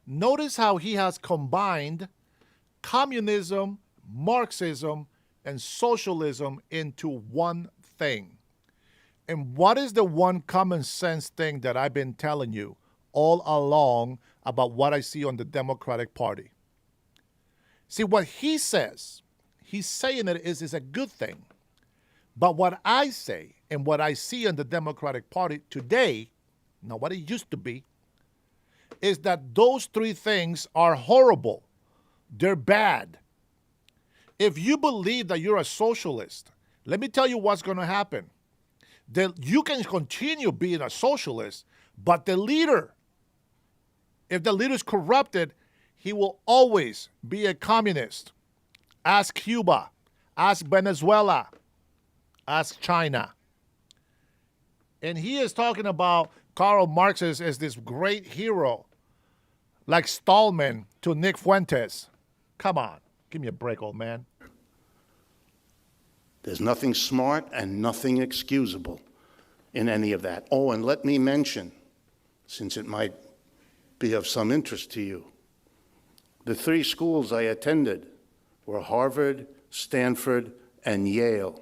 Notice how he has combined communism, Marxism, and socialism into one thing. And what is the one common sense thing that I've been telling you all along about what I see on the Democratic Party? See, what he says, he's saying it is a good thing. But what I say and what I see in the Democratic Party today, not what it used to be, is that those three things are horrible. They're bad. If you believe that you're a socialist, let me tell you what's going to happen. You can continue being a socialist, but the leader, if the leader is corrupted, he will always be a communist. Ask Cuba, ask Venezuela, ask China. And he is talking about Karl Marx as this great hero, like Stallman to Nick Fuentes. Come on, give me a break, old man. There's nothing smart and nothing excusable in any of that. Oh, and let me mention, since it might be of some interest to you, the three schools I attended were Harvard, Stanford, and Yale.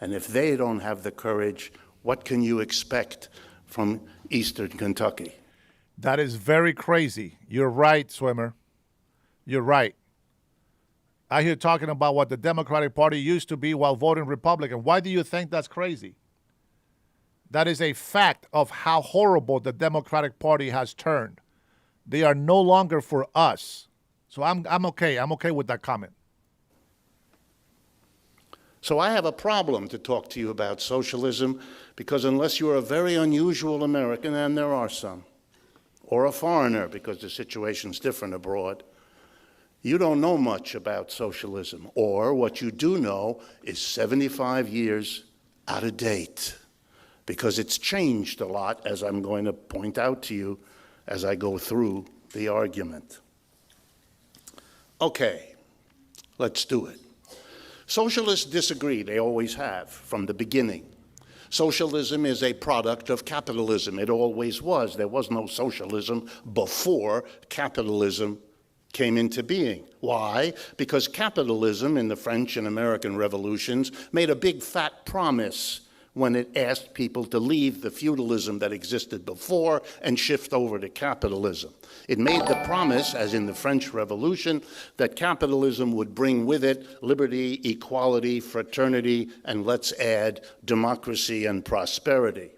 And if they don't have the courage, what can you expect from Eastern Kentucky? That is very crazy. You're right, Swimmer. You're right. I hear talking about what the Democratic Party used to be while voting Republican. Why do you think that's crazy? That is a fact of how horrible the Democratic Party has turned. They are no longer for us. So I'm okay. I'm okay with that comment. So I have a problem to talk to you about socialism, because unless you're a very unusual American, and there are some, or a foreigner, because the situation's different abroad, you don't know much about socialism, or what you do know is 75 years out of date, because it's changed a lot, as I'm going to point out to you as I go through the argument. Okay, let's do it. Socialists disagree. They always have, from the beginning. Socialism is a product of capitalism. It always was. There was no socialism before capitalism came into being. Why? Because capitalism in the French and American revolutions made a big fat promise when it asked people to leave the feudalism that existed before and shift over to capitalism. It made the promise, as in the French Revolution, that capitalism would bring with it liberty, equality, fraternity, and let's add democracy and prosperity.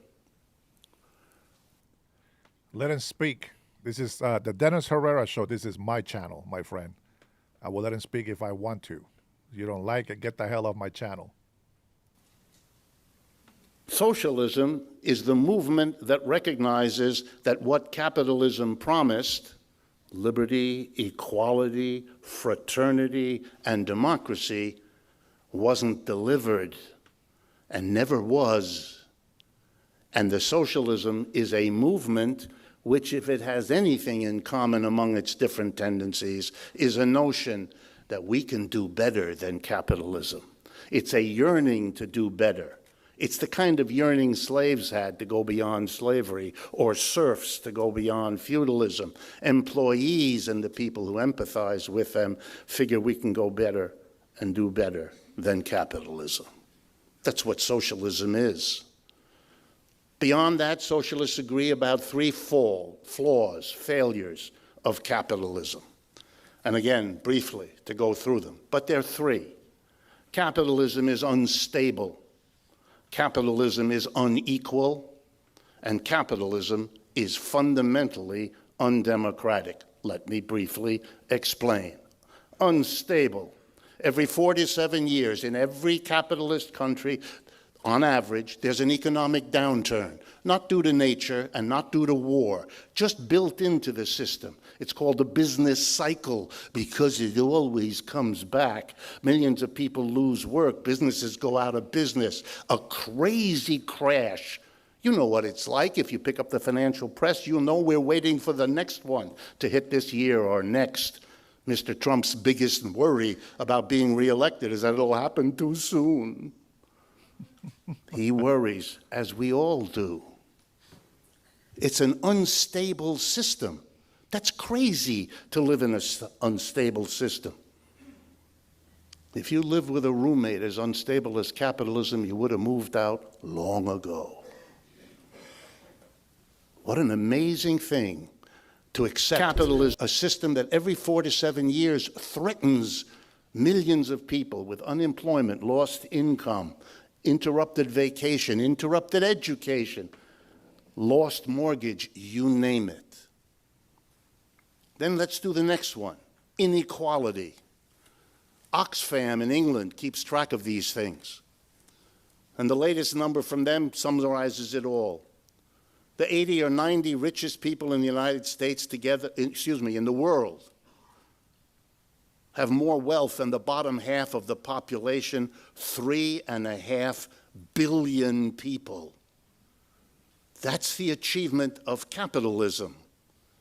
Let him speak. This is the Dennis Herrera Show. This is my channel, my friend. I will let him speak if I want to. If you don't like it, get the hell off my channel. Socialism is the movement that recognizes that what capitalism promised, liberty, equality, fraternity, and democracy, wasn't delivered and never was. And the socialism is a movement which, if it has anything in common among its different tendencies, is a notion that we can do better than capitalism. It's a yearning to do better. It's the kind of yearning slaves had to go beyond slavery, or serfs to go beyond feudalism. Employees and the people who empathize with them figure we can go better and do better than capitalism. That's what socialism is. Beyond that, socialists agree about three flaws, failures of capitalism. And again, briefly, to go through them. But there are three. Capitalism is unstable. Capitalism is unequal, and capitalism is fundamentally undemocratic. Let me briefly explain. Unstable. Every 4 to 7 years in every capitalist country, on average, there's an economic downturn, not due to nature and not due to war, just built into the system. It's called the business cycle because it always comes back. Millions of people lose work. Businesses go out of business. A crazy crash. You know what it's like. If you pick up the financial press, you'll know we're waiting for the next one to hit this year or next. Mr. Trump's biggest worry about being reelected is that it'll happen too soon. He worries, as we all do. It's an unstable system. That's crazy to live in an unstable system. If you lived with a roommate as unstable as capitalism, you would have moved out long ago. What an amazing thing to accept capitalism, a system that every 4 to 7 years threatens millions of people with unemployment, lost income, interrupted vacation, interrupted education, lost mortgage, you name it. Then let's do the next one, inequality. Oxfam in England keeps track of these things. And the latest number from them summarizes it all. The 80 or 90 richest people in the United States together, in the world, have more wealth than the bottom half of the population, 3.5 billion people. That's the achievement of capitalism,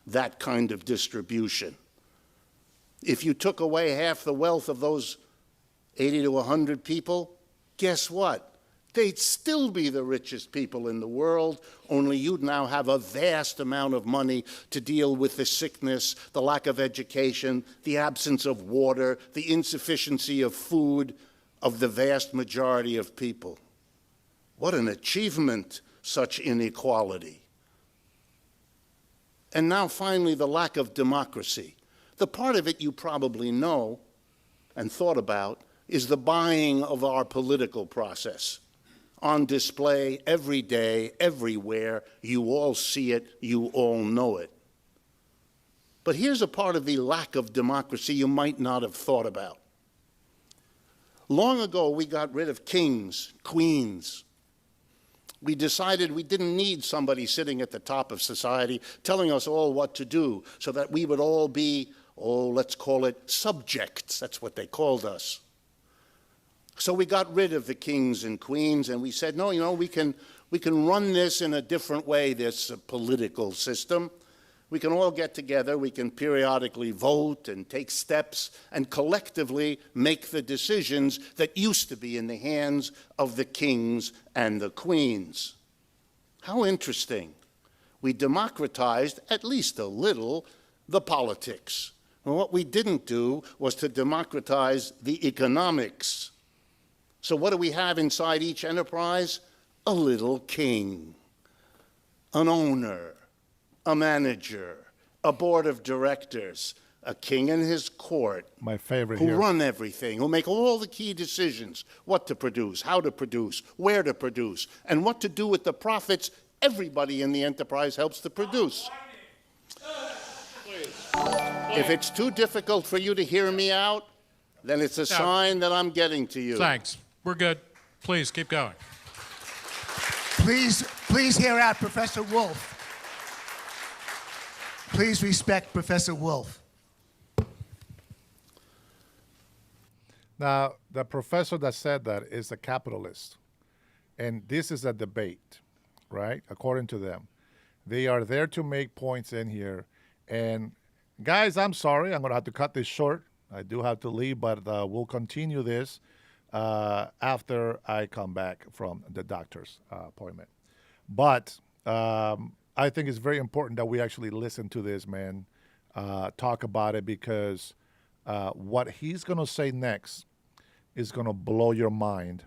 that kind of distribution. If you took away half the wealth of those 80 to 100 people, guess what? They'd still be the richest people in the world, only you'd now have a vast amount of money to deal with the sickness, the lack of education, the absence of water, the insufficiency of food of the vast majority of people. What an achievement, such inequality. And now finally, the lack of democracy. The part of it you probably know and thought about is the buying of our political process. On display every day, everywhere. You all see it, you all know it. But here's a part of the lack of democracy you might not have thought about. Long ago, we got rid of kings, queens. We decided we didn't need somebody sitting at the top of society telling us all what to do so that we would all be, let's call it subjects. That's what they called us. So we got rid of the kings and queens, and we said, no, we can run this in a different way, this political system. We can all get together, we can periodically vote and take steps and collectively make the decisions that used to be in the hands of the kings and the queens. How interesting. We democratized, at least a little, the politics. And what we didn't do was to democratize the economics. So what do we have inside each enterprise? A little king, an owner, a manager, a board of directors, a king and his court. My favorite who here. run everything, who make all the key decisions, what to produce, how to produce, where to produce, and what to do with the profits everybody in the enterprise helps to produce. If it's too difficult for you to hear me out, then it's a sign that I'm getting to you. Thanks. We're good. Please, keep going. Please hear out Professor Wolf. Please respect Professor Wolf. Now, the professor that said that is a capitalist. And this is a debate, right? According to them. They are there to make points in here. And guys, I'm sorry. I'm going to have to cut this short. I do have to leave, but we'll continue this after I come back from the doctor's appointment. But I think it's very important that we actually listen to this man talk about it, because what he's going to say next is going to blow your mind.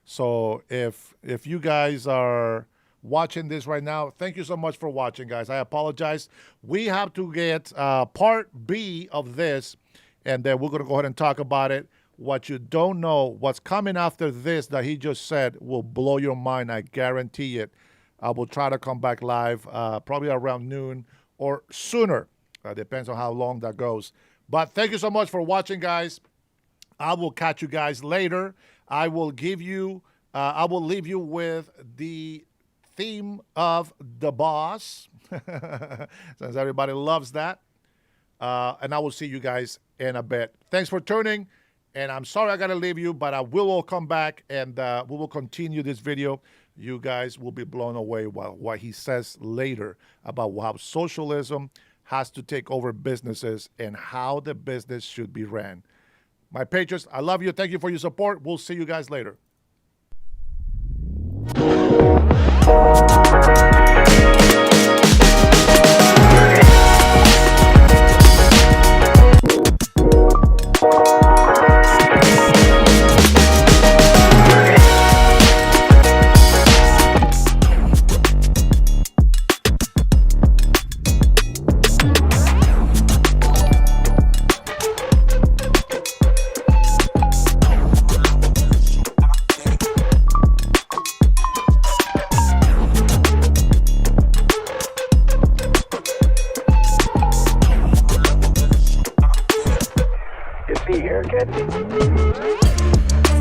So if you guys are watching this right now, thank you so much for watching, guys. I apologize. We have to get part B of this, and then we're going to go ahead and talk about it. What you don't know, what's coming after this that he just said will blow your mind. I guarantee it. I will try to come back live probably around noon or sooner. Depends on how long that goes. But thank you so much for watching, guys. I will catch you guys later. I will leave you with the theme of The Boss, since everybody loves that. And I will see you guys in a bit. Thanks for tuning. And I'm sorry I got to leave you, but I will all come back, and we will continue this video. You guys will be blown away by what he says later about how socialism has to take over businesses and how the business should be ran. My patrons, I love you. Thank you for your support. We'll see you guys later. Haircut.